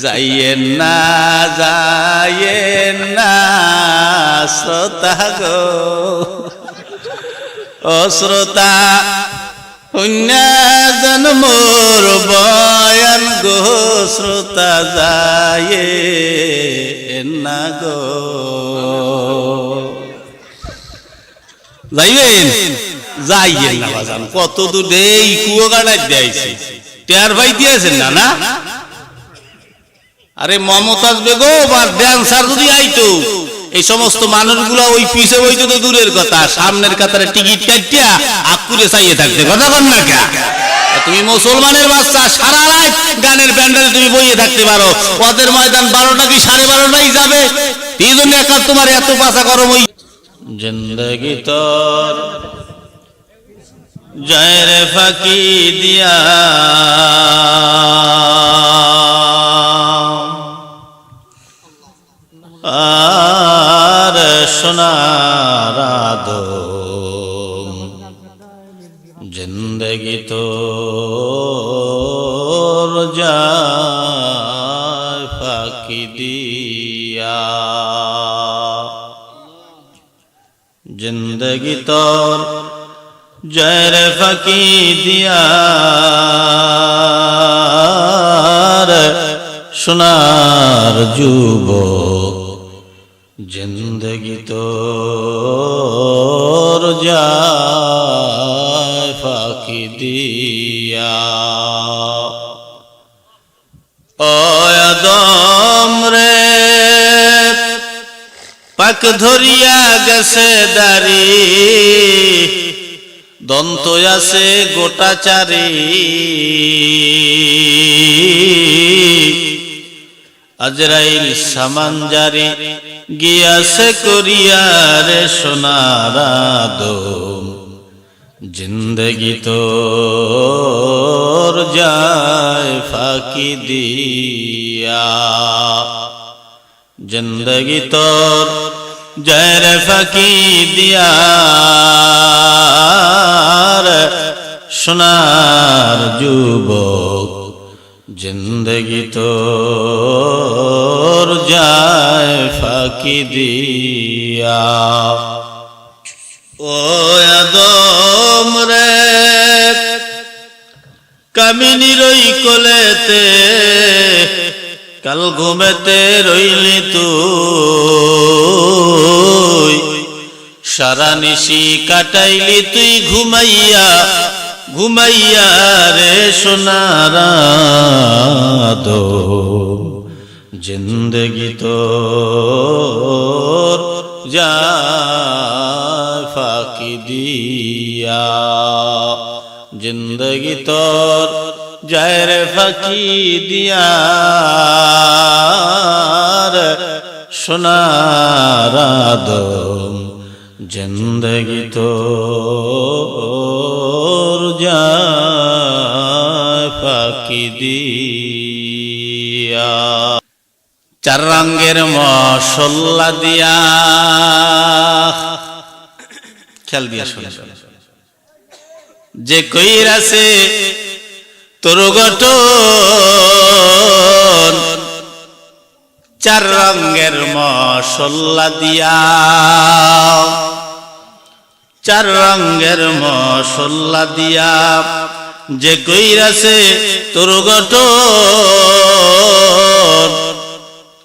যাইয়েন না শ্রোতা গো, ও শ্রোতা শুনা যেন মোর বয়ান গো, শ্রোতা যাইয়েন না গো। যাইবেন যাইয়েন না বাজান, কত দূর এই কুয়ো গাড়াই দিয়েছি, টের ভাই দিয়েছেন না না? আরে মমতাজ বেগম আর ড্যান্সার যদি আইতো, এই সমস্ত মানুষগুলো ওই পিছে বইতো তো দূরের কথা, সামনের কাতারে টিকিট কাটিয়া আকুরে চাইয়ে থাকতে, কথা বল না কে? তুমি মুসলমানের বাচ্চা, সারা রাত গানের প্যান্ডেলে তুমি বইয়ে থাকতে পারো, ওদের ময়দান 12টা কি 12:30টাই যাবে, এই জন্য একা তোমার এত পাশা গরম। ওই জিন্দগি তোর যায় রে ফাঁকি দিয়া, আর সোনার আদম জিন্দগি তোর যায় ফাঁকি দিয়া, জিন্দগি তোর যায় রে ফাঁকি দিয়া, সোনার যুবক জিন্দগি তোর যায় ফাঁকি দিয়া। ও আদম রে পাক ধরিয়া গেছে দাড়ি, দন্ত আছে গোটা চারি, আজরাইল সামান জারি গিয়াছে করিয়া রে সোনার আদম জিন্দগি তোর যায় ফাঁকি দিয়া, জিন্দগি তোর যায় রে ফাঁকি দিয়া, সোনার যুবক জিন্দগি তোর যায় ফাঁকি দিয়া। ও আদম রে কামিনী রই কোলেতে, কাল ঘুমেতে রইলি তুই, সারা নিশি কাটাইলি তুই ঘুমাইয়া ঘুমাইয়া রে সোনার আদম জিন্দগি তোর যায় ফাঁকি দিয়া, জিন্দগি তোর যায় রে ফাঁকি দিয়া, সোনার আদম জিন্দগি তোর যায় ফাঁকি দিয়া। চার রঙের মশলা দিয়া, খেয়াল দিয়া শুনে যে কইরাছে তোর গঠন, চার রঙের মশলা দিয়া, চার রঙের মশলা দিয়া যে কইরাছে তোর গঠন,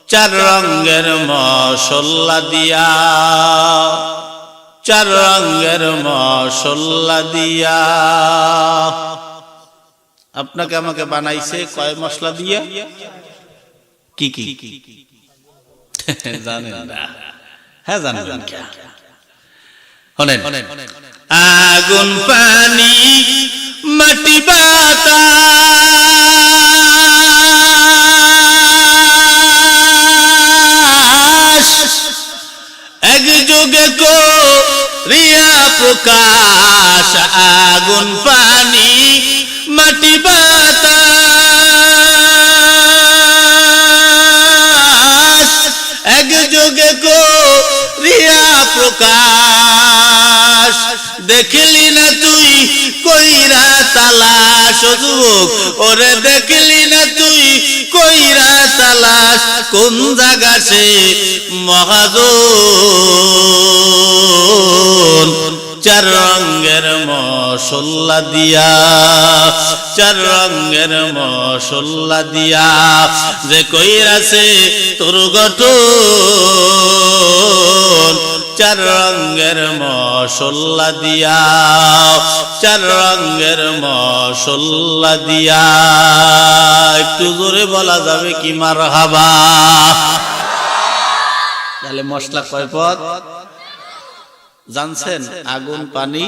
চার রঙের মশলা দিয়া, চার রঙের মশলা দিয়া। আপনাকে আমাকে বানাইছে কয় মশলা দিয়ে? কি কি জানেন না? হ্যাঁ জানেন। আগুন পানি মাটি বাতাস একযোগে করিয়া প্রকাশ, আগুন পানি মাটি বাতাস একযোগে করিয়া প্রকাশ, দেখলি না তুই কইরা তালাশ যুবক, ওরে দেখলি না তুই কোন জায়গা সে মহাজন চার রঙের মশলা দিয়া চার রঙের মশলা দিয়া যে কইরাছে তোর গঠন চার রঙের মশলা দিয়া চার রঙের মশলা দিয়া একটু জোরে বলা যাবে কি মারহাবা। তাহলে মশলা কয় পদ জানছেন? আগুন, পানি,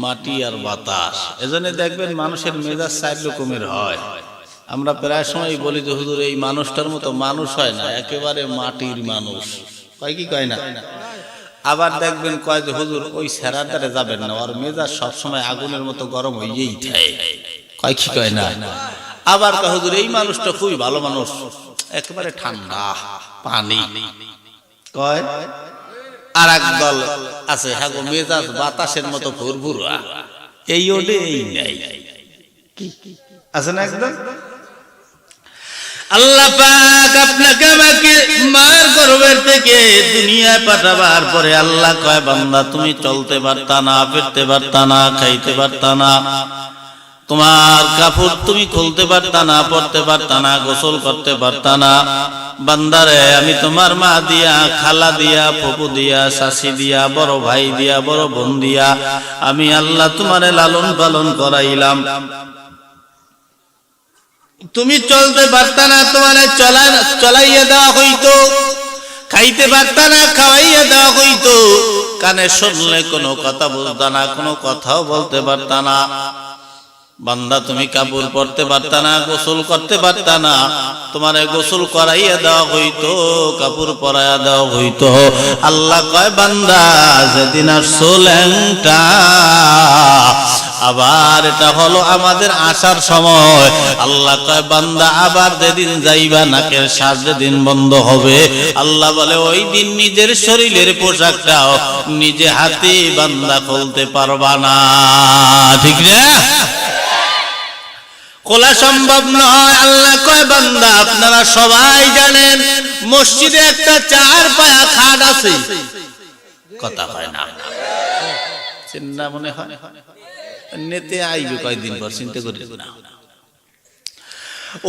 মাটি আর বাতাস। এজন্য দেখবেন মানুষের মেজাজ 4 রকমের হয়। আমরা প্রায় সময় বলি যে হুজুর এই মানুষটার মতো মানুষ হয় না, একেবারে মাটির মানুষ। কয় কি কয় না? আবার দেখবেন কয় যে হুজুর ওই সেরাদারে যাবেন না, ওর মেজাজ সবসময় আগুনের মতো গরম হইয়েই থাকে। কয় কি কয় না? আবার কয় হুজুর এই মানুষটা খুবই ভালো মানুষ, একেবারে ঠান্ডা পানি। কয় আর এক দল আছে হ্যাঁ গো মেজাজ বাতাসের মতো ভুরভুরা, এই ওডে এই নাই আছে না একদম। আল্লাহ পাক আপনাকে আমাকে মার গর্ভের থেকে দুনিয়ায় পাঠাবার পরে আল্লাহ কয় বান্দা তুমি চলতে পারতা না, ফিরতে পারতা না, খাইতে পারতা না, তোমার কাপড় তুমি খুলতে পারতা না, পড়তে পারতা না, গোসল করতে পারতা না। বান্দারে আমি তোমার মা দিয়া, খালা দিয়া, ফুপু দিয়া, শাশি দিয়া, বড় ভাই দিয়া, বড় বোন দিয়া আমি আল্লাহ তোমারে লালন পালন করাইলাম। তুমি চলতে পারতা না, তোমারে চলাইয়া দেওয়া হইতো, খাইতে পারতা না, খাওয়াইয়া দেওয়া হইতো, কানে শুনলে কোনো কথা বলতা না, কোনো কথাও বলতে পারতা না। বান্দা তুমি কাপড় পরতে পারতা না, গোসল করতে পারতা না, তোমারে গোসল করাইয়া দেওয়া হইতো, কাপড় পরাইয়া দেওয়া হইতো। আল্লাহ কয় বান্দা যেদিন আসছো ল্যাংটা, আবার এটা হলো আমাদের আসার সময়। আল্লাহ কয় বান্দা আবার যেদিন যাইবা নাকের শ্বাস যেদিন বন্ধ হবে, আল্লাহ বলে ওই দিন নিজের শরীরের পোশাকটাও নিজে হাতে বান্দা খুলতে পারবা না। ঠিক না? খোলা সম্ভব নয়। আল্লাহ কয় বান্দা আপনারা সবাই জানেন মসজিদে একটা 4 পায়া খাট আছে, কথা হয় না চিন্তা মনে হয় নেতে আইবে কয়েকদিন পর, চিন্তা করি না।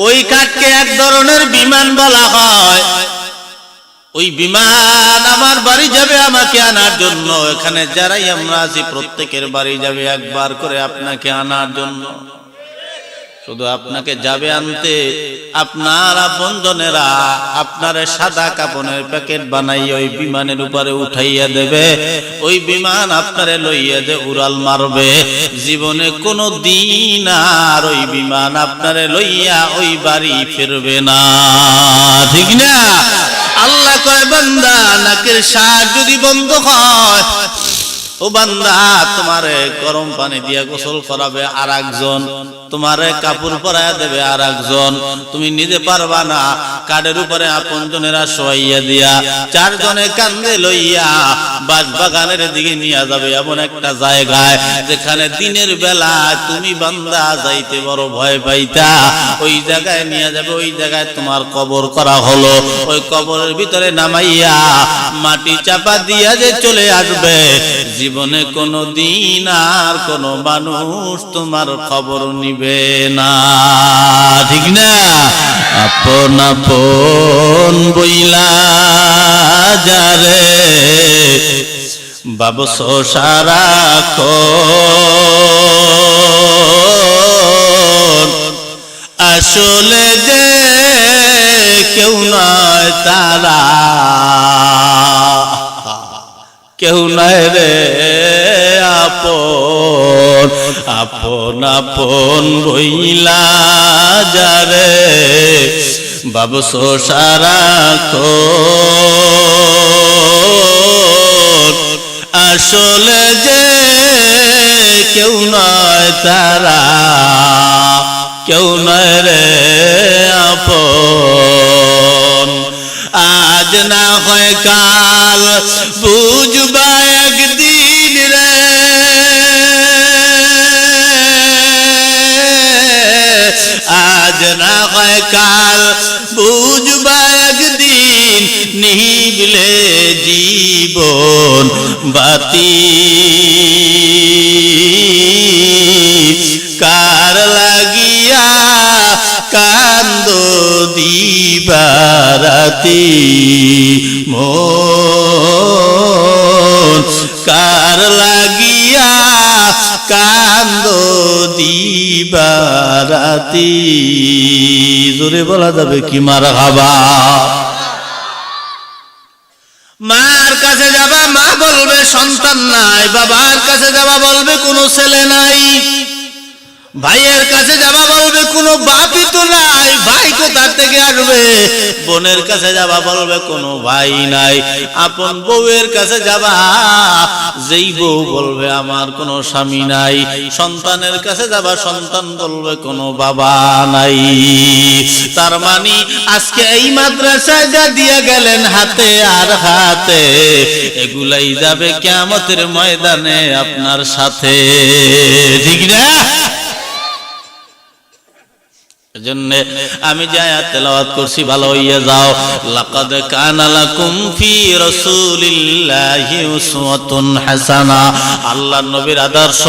ওই খাটকে এক ধরনের বিমান বলা হয়। ওই বিমান আমার বাড়ি যাবে আমাকে আনার জন্য। এখানে যারাই আমরা আছি প্রত্যেকের বাড়ি যাবে একবার করে আপনাকে আনার জন্য। শুধু আপনাকে যাবে আনতে, আপনার আপনজনেরা আপনার সাদা কাপড়ের প্যাকেট বানাই ওই বিমানের উপরে উঠাইয়া দেবে। ওই বিমান আপনারে লইয়া যে উড়াল মারবে, জীবনে কোনো দিন আর ওই বিমান আপনারে লইয়া ওই বাড়ি ফিরবে না। ঠিক না? আল্লাহ কয় বান্দা নাকের শ্বাস যদি বন্ধ হয়, ও বান্দা তোমারে গরম পানি দিয়া গোসল করাবে আর একজন, তোমারে কাপড় পরাইয়া দেবে আর একজন, তুমি নিজে পারবা না। কাঠের উপরে আপনজনেরা শোয়াইয়া দিয়া 4 জনে কান্দে লইয়া বাঁশবাগানের দিকে নিয়ে যাবে এমন একটা জায়গায় যেখানে দিনের বেলা তুমি বান্দা যাইতে বড় ভয় পাইতা। ওই জায়গায় নিয়ে যাবে, ওই জায়গায় তোমার কবর করা হলো। ওই কবরের ভিতরে নামাইয়া মাটি চাপা দিয়া যে চলে আসবে, জীবনে কোনো দিন আর কোনো মানুষ তোমার খবর নিবে না। ঠিক না? আপন আপন বইলা যারে বাবস সারাক্ষণ, আসলে যে কেউ নয় তারা, কেউ নয় রে আপন। আপন আপন বইলা যারে বাবস সারাক্ষণ, আসলে যে কেউ নয় তারা, কেউ নয় রে আপন। আজ না হয় কাল বুঝবা একদিন রে, আজ না হয় কাল বুঝবা একদিন নিভিলে জীবন বাতি, কার লাগিয়া কান্দ দিবারাতি মন, কার লাগিয়া কান্দ দিবারাতি। জোরে বলা যাবে কি মারহাবা। মার কাছে যাবা, মা বলবে সন্তান নাই, বাবার কাছে যাবা বলবে কোনো ছেলে নাই, ভাইয়ের কাছে যাবা বলবে কোনো বাপই তো নাই, ভাই কোথা থেকে আসবে, বোনের কাছে যাবা বলবে কোনো ভাই নাই, আপন বউয়ের কাছে যাবা যেই বউ বলবে আমার কোনো স্বামী নাই, সন্তানের কাছে যাবা সন্তান বলবে কোনো বাবা নাই। তার মানে আজকে এই মাদ্রাসায় যা দিয়ে গেলেন হাতে আর হাতে, এগুলাই যাবে কিয়ামতের ময়দানে আপনার সাথে, ঠিক না? এজন্য আমি যে আয়াত তেলাওয়াত করছি ভালো হইয়া যাও। লাকাদ কানা লাকুম ফি রাসূলিল্লাহি উসওয়াতুন হাসানা, আল্লাহর নবীর আদর্শ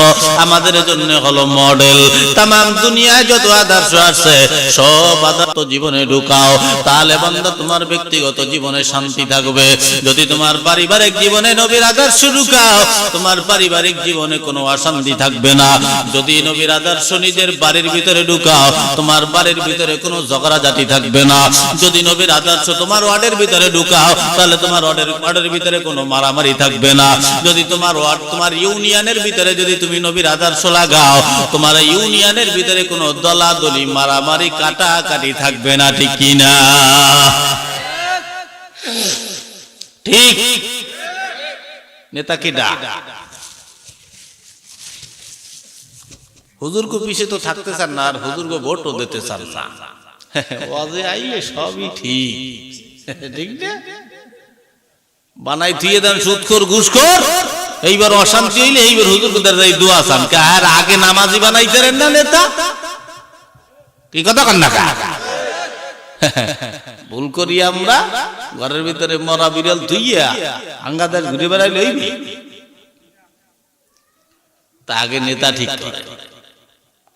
আমাদের জন্য হলো মডেল। तमाम দুনিয়ায় যত আদর্শ আছে সব আদর্শ জীবনে ঢুকাও, তাহলে বান্দা তোমার ব্যক্তিগত জীবনে শান্তি থাকবে। যদি তোমার পারিবারিক জীবনে নবীর আদর্শ ঢুকাও, তোমার পারিবারিক জীবনে কোনো অশান্তি থাকবে না। যদি নবীর আদর্শ নিজের বাড়ির ভিতরে ঢুকাও, তোমার বাড়ির ভিতরে কোনো ঝগড়াঝাটি থাকবে না। যদি নবীর আদর্শ তোমার ওয়ার্ডের ভিতরে ঢুকাও, তাহলে তোমার ওয়ার্ডের ভিতরে কোনো মারামারি থাকবে না। যদি তোমার ওয়ার্ড, তোমার ইউনিয়নের ভিতরে যদি তুমি নবীর আদর্শ লাগাও, তোমার ইউনিয়নের ভিতরে কোনো দলাদলি মারামারি কাটাকাটি থাকবে না, ঠিক কি না? ঠিক নেতা কি ডাক হুজুর को पीछे तो থাকতে চান না, আর হুজুর को ভোটও দিতে চান না। ওয়াজে আইলে সবই ঠিক, ঠিক না? বানাই দিয়ে দেন সুদখোর ঘুষখোর, এইবার অশান্তি হইলে এইবার হুজুর को দাঁড়াই দোয়া চান, আর আগে নামাজি বানাইতেন না নেতা, কি কথা কন না? ভুল করি আমরা, ঘরের ভিতরে মরা বিড়াল ধুইয়া আঙ্গাদার ঘুরে বেড়াই লইবি, তা আগে নেতা ঠিক করে,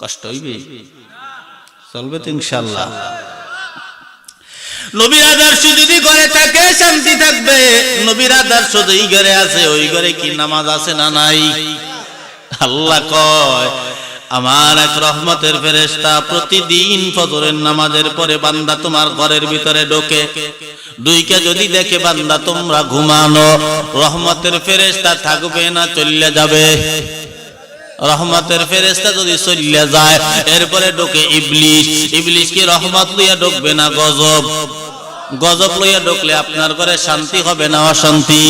কষ্ট হইবে, চলবে তো ইনশাআল্লাহ। নবীর আদর্শ যদি ঘরে থাকে শান্তি থাকবে। নবীর আদর্শ যেই ঘরে আছে ওই ঘরে কি নামাজ আছে না নাই? আল্লাহ কয় আমার এক রহমতের ফেরেশতা প্রতিদিন ফজরের নামাজের পরে বান্দা তোমার ঘরের ভিতরে ঢোকে, দুইকে যদি দেখে বান্দা তোমরা ঘুমানো, রহমতের ফেরেশতা থাকবে না চলে যাবে। রহমতের ফেরেশতা যদি চলে যায়, এরপরে ঢোকে ইবলিস, ইবলিস কি রহমত লইয়া ঢুকবে না গজব? গজব লইয়া ঢুকলে আপনার ঘরে শান্তি হবে না অশান্তি?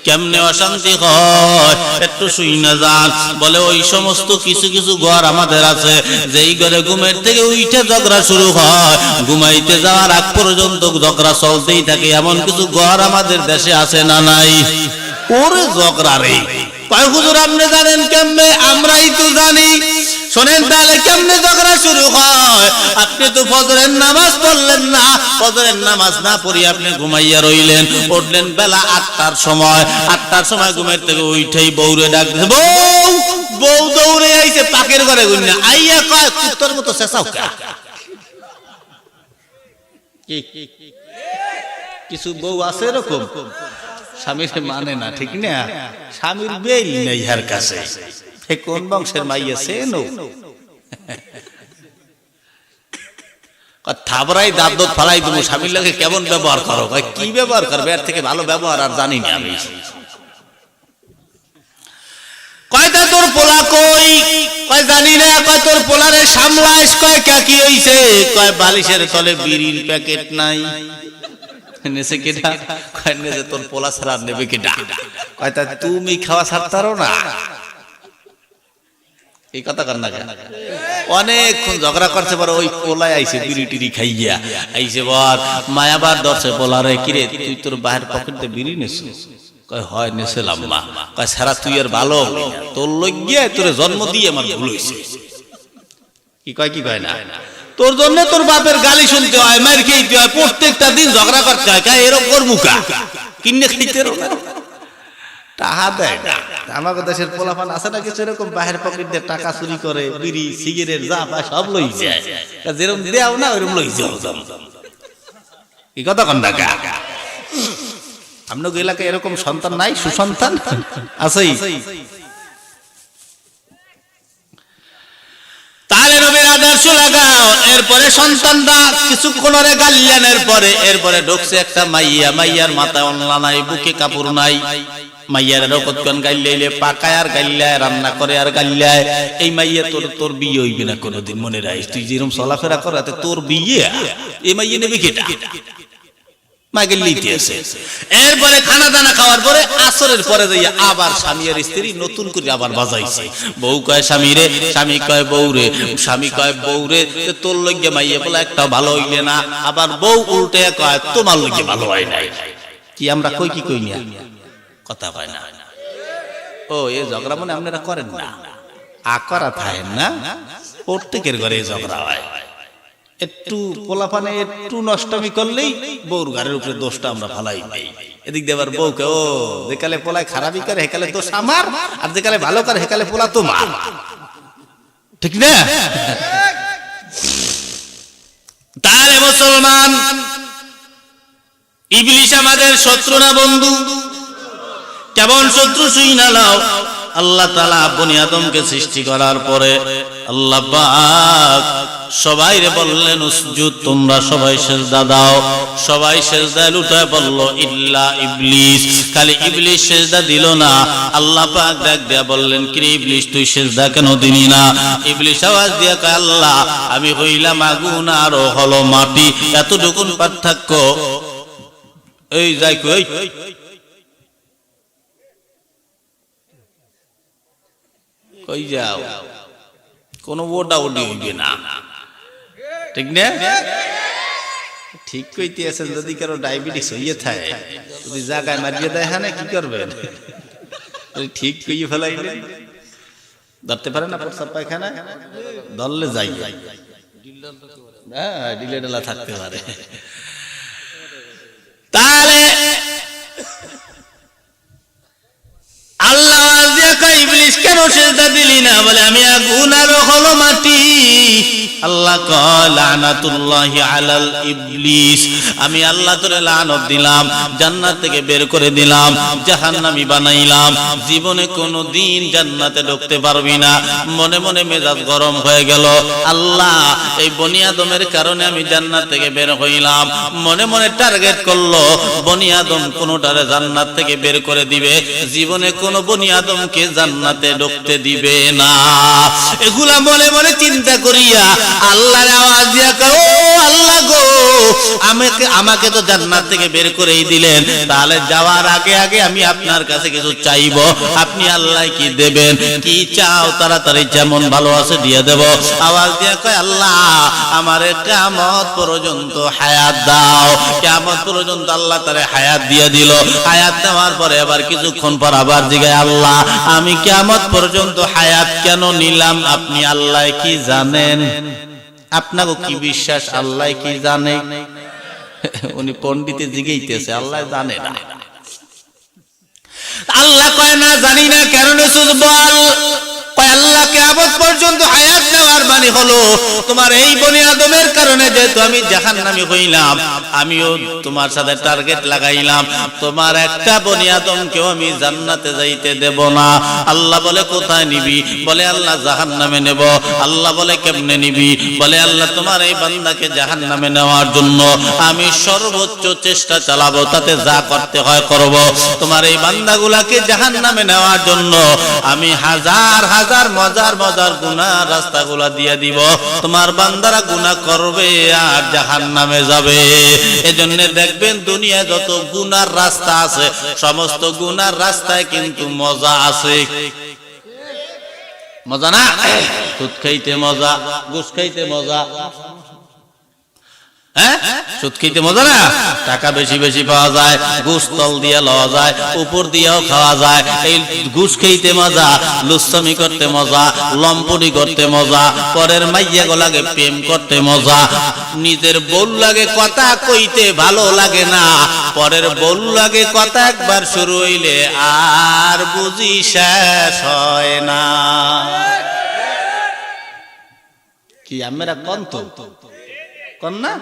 কেমনে অশান্তি হয় একটু শুই না যান। বলে ওই সমস্ত কিছু কিছু ঘর আমাদের আছে যেই ঘরে ঘুমের থেকে উঠে ঝগড়া শুরু হয়, ঘুমাইতে যাওয়ার আগ পর্যন্ত ঝগড়া চলতেই থাকে, এমন কিছু ঘর আমাদের দেশে আছে না নাই? ওরে ঝগড়া রে, কয় হুজুর আপনি জানেন কেমনে? আমরাই তো জানি। শোনেন তাহলে কেমনে ঝগড়া শুরু হয়। আপনি তো ফজরের নামাজ পড়লেন না, ফজরের নামাজ না পড়ি আপনি ঘুমাইয়া রইলেন, উঠলেন বেলা 8টার সময়, 8টার সময় ঘুমের থেকে উঠেই বউরে ডাক দিছে, বউ বউ দৌড়ে আইছে পাকের ঘরে গুন্না আইয়া কয় কুত্তর মতো চেঁচাও কা। কিছু বউ আছে এরকম স্বামীর মানে না, ঠিক না? স্বামীর বেল নেই হার কাছে, কোন বংশের মাইয়া সেন থাবরাই দাঁত দোত ফালাই দেবো, স্বামীর লোকে কেমন ব্যবহার করো? কি ব্যবহার করবে? এর থেকে ভালো ব্যবহার আর জানি না আমি। কয়টা তোর পোলা কই? কয় জানি না। কয় তোর পোলারে সামলাইস? কয় কি হইছে? কয় বালিশের তলে বিড়ির প্যাকেট নাই। নেছে কেটা? কয় নেছে তোর পোলা ছাড়া নেবে কেটা? কয় তা তুমি খাওয়া ছাড়তারো না? এই কথা কর না, অনেকক্ষণ ঝগড়া করছে, পরে ওই পোলায় আইছে বিড়ি টিড়ি খাইয়া আইছে, বর মায়াবার ধরছে পোলারে, কিরে তুই তোর বাহের পকেটে বিড়ি নেছিস? কয় হয় নেছিলাম মা। কয় সারা তুই আর ভালো তোর লইয়া তোর জন্ম দিয়ে আমার ভুল হয়েছে। কি কয় কি কয় না? তোর জন্য তোর বাপের গালি শুনতে হয়, মার খেতে হয়, প্রত্যেকটা দিন ঝগড়া করতে হয়। এরকম করবুকা কিনে খাইতে টাকা দেয় না। আমাদের দেশের পোলাপান আছে না কিছু এরকম বাহির পকেট দিয়ে টাকা চুরি করে, বিড়ি সিগারেট যা পায় সব লই যায়। যেরকম দেও না ওইরকম লই যাও। কি কথা কন না আপনার এলাকায় এরকম সন্তান নাই? সুসন্তান আছেই। তাহলে নবীর আদর্শ লাগাও। এরপরে সন্তানরা কিছুক্ষণ গাল্লানের পরে এরপরে ঢুকছে একটা মাইয়া। মাইয়ার মাথায় অন্না নাই, বুকে কাপড় নাই। মাইয়ার কতক্ষণ গাইলে পাকায় আর গাইলায়, রান্না করে আর গাইলায়। এই মাইয়া তোর বিয়ে হইবে না কোনোদিন, মনে রাখিস। তুই যেরকম চলাফেরা করাতে তোর বিয়ে, এই মাইয়া নেবে কেটা? এরপরে খানা দানা খাওয়ার পরে আসরের পরে যাইয়া আবার স্বামী আর স্ত্রী নতুন করে আবার বাজাইছে। বউ কয় স্বামী রে, স্বামী কয় বউ রে, স্বামী কয় বউ রে তোর লইগে মাইয়া বলে একটা ভালো হইলে না। আবার বউ উল্টে কয় তোমার লইগে ভালো হয় নাই। কি আমরা কই কি কই না কথা কয় না? ও এই ঝগড়া মনে আপনারা করেন না, আকরা থাকেন না, প্রত্যেকের ঘরে ঝগড়া হয়। একটু পোলাপানে একটু নষ্টমি করলেই বউর ঘরের উপরে দোষটা আমরা ফালাই পাই। এদিক দিয়ে আবার বউকে ও যেকালে পোলায় খারাপই করে হেকালে দোষ আমার, আর যেকালে ভালো করে হেকালে পোলা তোমার, ঠিক না? তাহলে মুসলমান, ইবলিস আমাদের শত্রু না বন্ধু? কেমন শত্রু শুই না নাও। আল্লাহ তাআলা বনি আদমকে সৃষ্টি করার পরে আল্লাহ পাক সবাইরে বললেন উসজুদ, তোমরা সবাই সিজদা দাও। সবাই সিজদায় লুটায় বলল ইল্লা ইবলিস। খালি ইবলিস সিজদা দিল না। আল্লাহ পাক ডাক দিয়া বললেন কি ইবলিস তুই সিজদা কেন দিলি না? ইবলিস আওয়াজ দিয়া কয় আল্লাহ আমি হইলাম আগুন আর ও হলো মাটি, এতটুকুন পার্থক্য। এই যাই কই কই যাও, কোন ওটা ওডি হইবে না, ঠিক না? ঠিক কইতে আছেন। যদি কারো ডায়াবেটিস হইয়ে থাকে, যদি জায়গায় মারিয়ে দেয় হ্যাঁ কি করবেন? ঠিক কইয়ে ফেলাইলেন, ধরতে পারে না প্রস্রাব পায়খানা, ধরলে যাই হ্যাঁ ডিলে ডালা থাকতে পারে। তাহলে আল্লাহ ইবলিস কেন সিজদা দিলি না? বলে আমি আগুন আর হলো মাটি। আল্লাহ কয় লানাতুল্লাহি আলাল ইবলিস, আমি আল্লাহ তোরে লানত দিলাম, জান্নাত থেকে বের করে দিলাম, জাহান্নামী বানাইলাম। জীবনে কোনো দিন জান্নাতে ঢুকতে পারবি না। মনে মনে মেজাজ গরম হয়ে গেল। আল্লাহ এই বনি আদমের কারণে আমি জান্নাত থেকে বের হইলাম। মনে মনে টার্গেট করলো বনি আদম কোনটারে জান্নাত থেকে বের করে দিবে, জীবনে কোন বনি আদমকে জান্নাতে ঢুকতে দিবে না। এগুলা মনে মনে চিন্তা করিয়া আল্লাহর আওয়াজ দিয়া কয় ও আল্লাহ গো, আমাকে তো জান্নাত থেকে বের করেই দিলেন, তাহলে যাওয়ার আগে আগে আমি আপনার কাছে কিছু চাইবো। আপনি আল্লাহ কি দেবেন? কি চাও তাড়াতাড়ি যেমন ভালো আছে দিয়ে দেব। আওয়াজ দিয়া কয় আল্লাহ আমারে কিয়ামত পর্যন্ত হায়াত দাও। কিয়ামত পর্যন্ত আল্লাহ তারে হায়াত দিয়ে দিল। হায়াত দেওয়ার পরে আবার কিছুক্ষণ পর আবার জিগায় আল্লাহ আমি কিয়ামত পর্যন্ত হায়াত কেন নিলাম? আপনি আল্লাহ কি জানেন? আপনাকে কি বিশ্বাস আল্লাহ কি জানে? উনি পণ্ডিতে জিগাইতেছে, আল্লাহ জানে না। আল্লাহ কয় না জানি না, কেন নেছুস বল। কয় আল্লাহ কিয়ামত পর্যন্ত হায়াত দেওয়ার মানে হলো তোমার এই বনি আদমের কারণে যেহেতু আমি জাহান্নামী হইলাম, আমিও তোমার সাথে টার্গেট লাগাইলাম, তোমার একটা বনি আদমকেও আমি জান্নাতে যাইতে দেব না। আল্লাহ বলে কোথায় নিবি? বলে আল্লাহ জাহান্নামে নেব। আল্লাহ বলে কেমনে নিবি? বলে আল্লাহ তোমার এই বান্দাকে জাহান্নামে নেওয়ার জন্য আমি সর্বোচ্চ চেষ্টা চালাবো, তাতে যা করতে হয় করব। তোমার এই বান্দাগুলাকে জাহান্নামে নেওয়ার জন্য আমি হাজার হাজার মজার মজার গুনাহ রাস্তাগুলা দিয়ে দিব। তোমার বান্দারা গুনাহ করবে আর জাহান্নামে যাবে। এজন্য দেখবেন দুনিয়া যত গুনার রাস্তা আছে, সমস্ত গুনার রাস্তায় কিন্তু মজা আছে। মজা না? সুদ খাইতে মজা, ঘুষ খাইতে মজা, হ্যাঁ সুদ খেতে মজা না, টাকা বেশি বেশি পাওয়া যায়, ঘুষ তল দিয়ে লওয়া যায়, উপর দিয়েও খাওয়া যায়। এই ঘুষ খেতে মজা, লুচ্ছামি করতে মজা, লম্পটি করতে মজা, পরের মাইয়া গোলাকে প্রেম করতে মজা, নিজের বউ লাগে কথা কইতে ভালো লাগে না, পরের বউ লাগে কথা একবার শুরু হইলে আর বুঝি শেষ হয় না। কি আমরা কোন তো কোন না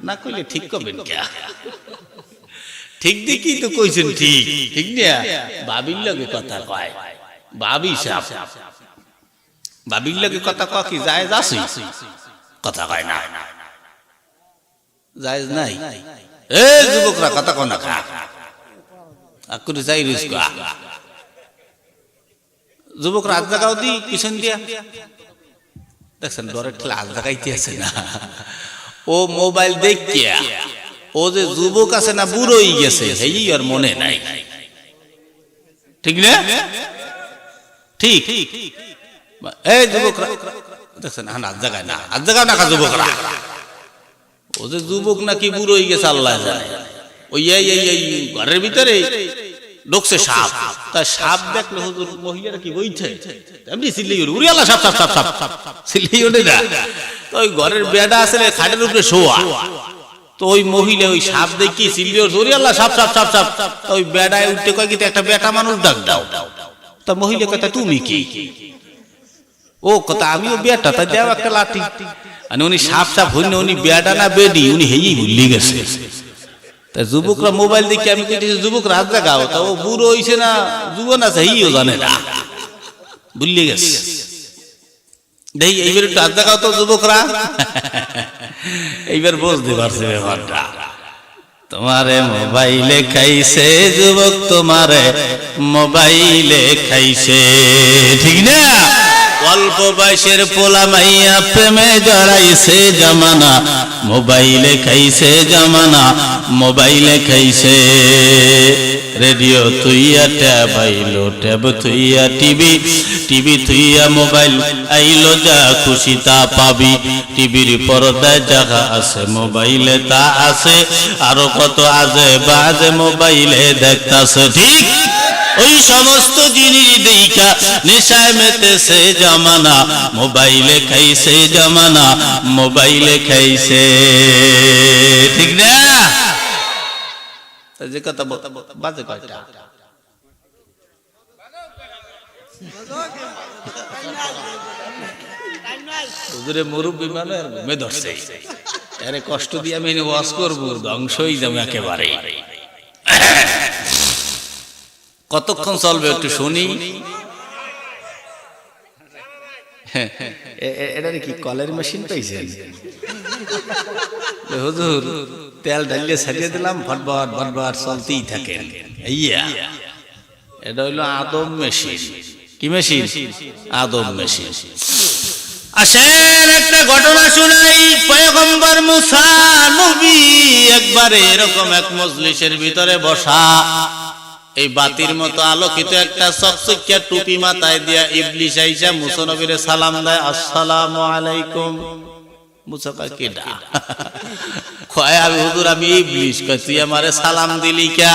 না কইলে ঠিক করবেন কে? ঠিক দেখি তো কইছেন, ঠিক ঠিক না। বাবির লগে কথা কয়, বাবি সাহেব বাবির লগে কথা কয় কি জায়েজ আছে? কথা কয় না, জায়েজ নাই। এ যুবকরা কথা কয় না, খা আকুরে যাই রিস্কা যুবকরা আজ জায়গাও দি পিছন দিয়া দেখছেন ডরে ঠেলে আজ জায়গাইতে আছে না। ও মোবাইল দেখিয়া ও যে যুবক আছে না বুড়ো হয়ে গেছে, এই আর মনে নাই। ঠিক না? ঠিক এই যুবকরা দেখছেন আজ জায়গায় না, আজ জায়গা না যুবকরা। ও যে যুবক নাকি বুড়ো হয়ে গেছে আল্লাহ জানে। ওই এই ঘরের ভিতরে ঢুকছে সাপ, তা সাপ দেখলে হুজুর মহিলারা কি বইছে এমনি সিল্লি উড়ি আল্লাহ সাপ সাপ সাপ সাপ সিল্লি ওঠে না। তো ওই ঘরের বেডা আছে খাটের উপরে শোয়া, তো ওই মহিলা ওই সাপ দেখি সিল্লি উড়ি আল্লাহ সাপ সাপ সাপ সাপ, ওই বেডায় উঠতে কয় কি একটা বেটা মানুষ ডাক দাও। তা মহিলা কথা তুমি কি? ও কথা আমিও বেটা, তাই দেও একটা লাঠি। মানে উনি সাপ সাপ হইন, উনি বেডা না বেডি উনি হেই ভুলি গেছে। তা যুবকরা মোবাইল দেখি আমি কইতেছি যুবক রাত জাগাও, তা ও বুড়ো হইছে না যুবন আছে হেইও জানে না, ভুলি গেছে। দেখি এইবার একটু রাত জাগাও তো যুবকরা, এইবার বুঝতে পারছে ব্যাপারটা। তোমারে মোবাইলে খাইছে যুবক, তোমারে মোবাইলে খাইছে, ঠিক না? অল্প বয়সের পোলা মাইয়া প্রেমে জড়াইছে জামানা, মোবাইলে খাইছে জামানা, মোবাইলে খাইছে। রেডিও তুইয়া ট্যাব আইলো, ট্যাব তুইয়া টিভি, টিভি তুইয়া মোবাইল আইলো, যা খুশি তা পাবি। টিভির পর্দায় যাহা আছে মোবাইলে তা আছে, আরো কত আজে বাজে মোবাইলে দেখতাছে। ঠিক ওই সমস্ত জিনিস দেখা নেশায় মেতেছে জামানা, মোবাইলে খাইছে জামানা, মোবাইলে খাইছে। ঠিক না? যে কথা বাজে কয়টা হুজুরে মুরব্বী মানে ঘুমে ধরছে, আরে কষ্ট দিয়ে আমি ওয়াজ করবো, ধ্বংসই যাবে একেবারে। কতক্ষণ চলবে একটু শুনি। এটা কি কলের মেশিন পাইছেন? হুজুর তেল ঢালিয়ে ছাড়িয়ে দিলাম, ভটভট ভটভট চলতেই থাকে। এটা হইলো আদম মেশিন। কি মেশিন? আদম মেশিন। আসেন একটা ঘটনা শুনাই। পয়গম্বর মুসা নবী একবারে এরকম এক মজলিসের ভিতরে বসা, এই বাতির মতো আলোকিত একটা চকচকিয়া টুপি মাথায় দিয়া ইবলিস আইসা মুসা নবীরে সালাম দেয়, আসসালামু আলাইকুম। মুসা কয় কেডা? কয় আমি হুজুর আমি ইবলিস। কয় তুই আমারে সালাম দিলি কে?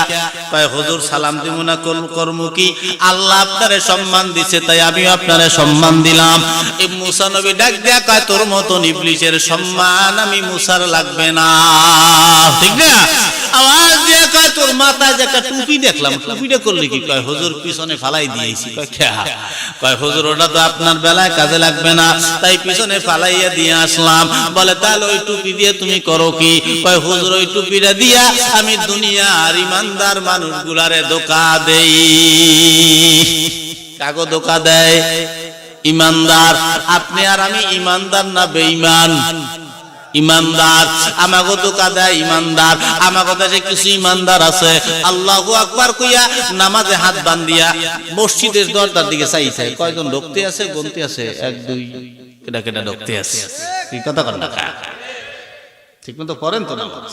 কয় হুজুর সালাম দিব না কর্ম কি, আল্লাহ আপনারে সম্মান দিছে তাই আমিও আপনারে সম্মান দিলাম। এই মুসা নবী ডাক দেয়া কয় তোর মতন ইবলিসের সম্মান আমি মুসার লাগবে না। ঠিক না? আওয়াজ দিয়ে কয় তোর মাথায় যে একটা টুপি দেখলাম, টুপিটা করলি কি? কয় হুজুর পিছনে ফালাই দিয়েছি। কয় খেয়া? কয় হুজুর ওটা তো আপনার বেলায় কাজে লাগবে না, তাই পিছনে ফালাইয়া দিয়ে আসলাম। বলে তাহলে ওই টুপি দিয়ে তুমি করো কি? কয় হুজুর ওই টুপিটা দিয়া আমি দুনিয়ার ইমানদার মানুষগুলারে ধোঁকা দেই। কাগো ধোঁকা দেয়? ইমানদার। আপনি আর আমি ইমানদার না বেঈমান? ইমানদার। আমাগো ধোঁকা দেয় ইমানদার। আমাগো দেশে কিছু ইমানদার আছে আল্লাহু আকবার কইয়া নামাজে হাত বান্ধিয়া মসজিদের দরজার দিকে চাইছে, কয়জন ঢুকতে আছে গুনতে আছে, 1 2 কেডা কেডা ঢুকতে আছে। কি কথা কন না? ঠিক মতো পড়েন তো নামাজ।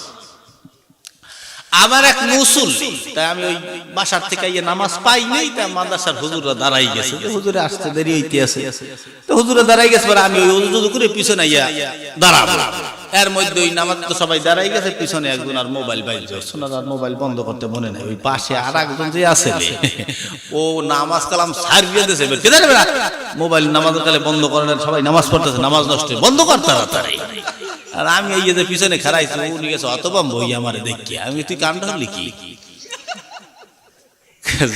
আবার এক মুসল্লি, তাই আমি ওই বাসার থেকে নামাজ পাই নাই, তা মাদ্রাসার হুজুররা দাঁড়াই গেছে, হুজুরে আসতে দেরি হইতে আছে, তো হুজুরে দাঁড়াই গেছে। আমি ওই ওযু করে পিছনে আইয়া দাঁড়াবো। এর মধ্যে ওই নামাজ তো সবাই দাঁড়াই গেছে, পিছনে একজন আর মোবাইল বাইলছে, শোনার আর মোবাইল বন্ধ করতে মনে নাই। ওই পাশে আর একজন যে আছে ও নামাজ কালাম সারিয়ে দিয়েছে, মোবাইল নামাজের কালে বন্ধ করেন, সবাই নামাজ পড়তেছে, নামাজ নষ্ট বন্ধ করতে তাড়াতাড়ি। আর আমি এই যে পিছনে খারাইছি, উনি গেছে অতবা বই আমার দেখি, আমি তুই কাণ্ড লিখি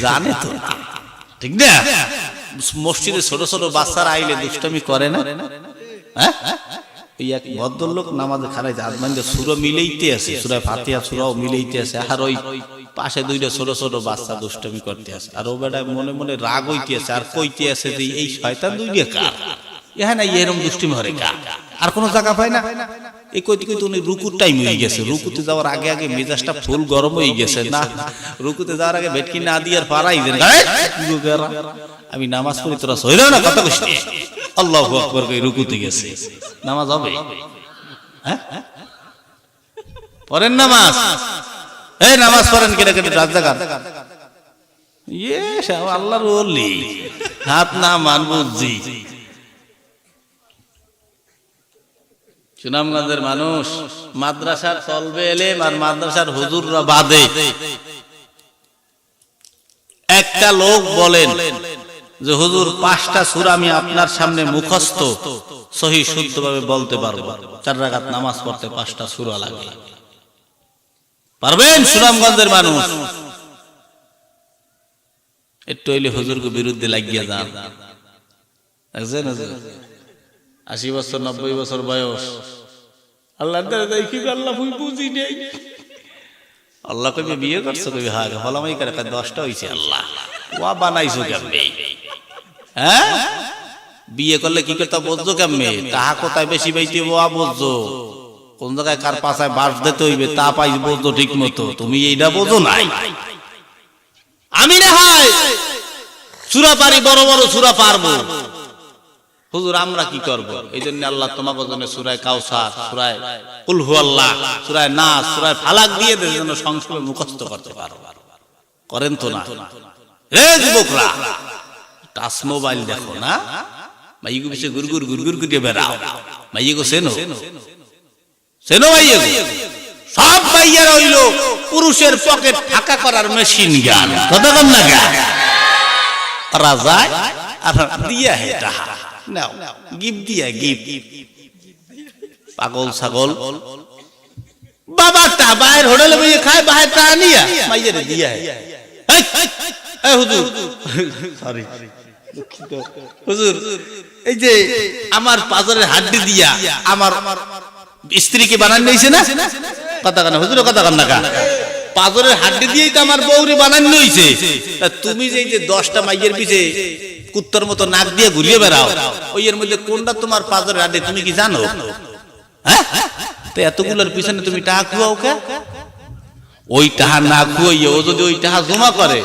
জানে তো, ঠিক না? মসজিদে ছোট ছোট বাচ্চারা আইলে দুষ্টামি করে না? হ্যাঁ, এই এক ভদ্রলোক নামাজে খারাইছে, আজমাইন্দে সূরা মিলাইতে আছে, সূরা ফাতিহা সূরাও মিলাইতে আছে, আর ওই পাশে দুইটা ছোট ছোট বাচ্চা দুষ্টামি করতে আছে, আর ও বেটা মনে মনে রাগ হইতে আছে, আর কইতে আছে যে এই শয়তান দুইটা কার, ইহা না এরকম দুষ্টামি হরে কার, আর কোনো জায়গা পায় না। এই কইতে কইতে উনি রুকুর টাইম হয়ে গেছে, রুকুতে যাওয়ার আগে আগে মেজাজটা ফুল গরম হয়ে গেছে, না রুকুতে যাওয়ার আগে ভেটকি না দিয়ে আর পারাই দেন, আমি নামাজ পড়ি তোরা সইরাও না, কথা কইস না, আল্লাহু আকবার কই রুকুতে গেছে, নামাজ হবে? হ্যাঁ, পড়েন নামাজ, এই নামাজ পড়েন কেটে কেটে রাত জাগান, ইয়ে সব আল্লাহর ওলি, হাত না মান বুঝছি। সুনামগঞ্জের মানুষ মাদ্রাসার তলবে এলেম আর মাদ্রাসার হুজুররা বাদে একটা লোক বলেন যে হুজুর 5টা সূরা আমি আপনার সামনে মুখস্থ সহিহ শুদ্ধভাবে বলতে পারবো, 4 রাকাত নামাজ পড়তে 5টা সূরা লাগে, পারবেন? সুনামগঞ্জের মানুষ একটু হইলে হুজুরকে বিরুদ্ধে লাগিয়ে যান, 80 বছর 90 বছর বয়স, আল্লাহ বুঝি নেই, আল্লাহ কবে বিয়ে করছো, কবি হা হলামাই করে 10টা হয়েছে, আল্লাহ ওয়া বানাইছো কেমনে? হ্যাঁ, বিয়ে করলে কি করতে বুঝছো কেমনে? টাকা কোথায় বেশি পাইতে ওয়া বুঝছো, কোন জায়গায় কার পাছায় বাস দিতে হইবে তা পাই বুঝছো ঠিক মতো, তুমি এইটা বোঝো নাই। আমি না হয় সূরা পারি, বড় বড় সূরা পারবো, হুজুর আমরা কি করব? এই জন্য আল্লাহ তোমাকে জন্য সূরা কাউসার, সূরা কুল হুয়াল্লাহ, সূরা নাস, সূরা ফালাক দিয়ে দেন যেন সংক্ষেপে মুখস্থ করতে পারো, করেন তো না? রে যুবকরা, টাচ মোবাইল দেখো না, মাইগো পিছে গুরগুর গুরগুর করে বেড়াও, মাইগো সেনো সেনো মাইগো, সব মাইয়ারা হইল পুরুষের পকেট ফাঁকা করার মেশিন গান, কথা কম না গা, রাজা আর দিয়া হে টাহা নাও, গিফট দিয়া গিফট, পাগল ছাগল বাবাটা বাইরে হোটেলে বসে খায়, বাইরে টাকা নিয়া মাইয়ের দিয়া এই হুজুর, সরি হুজুর, এই যে আমার পাজরের হাড্ডি দিয়া আমার স্ত্রীকে বানান নিয়েছে না, কথা কানা হুজুর, কথা কান্না কা, পাজরের হাড্ডি দিয়েই তো আমার বউরে বানান নিয়েছে, তুমি যে 10টা মাইয়ের পিছে কুত্তর মতো নাক দিয়ে ঘুরিয়ে বেড়াও, ওই এর মধ্যে কোনটা তোমার পাজরের হাড্ডি তুমি কি জানো? হ্যাঁ, তো এতগুলোর পিছনে তুমি টাকা খুয়াও কে? ওই টাকা না খুয়াইয়ে ও যদি ওই টাকা জমা করে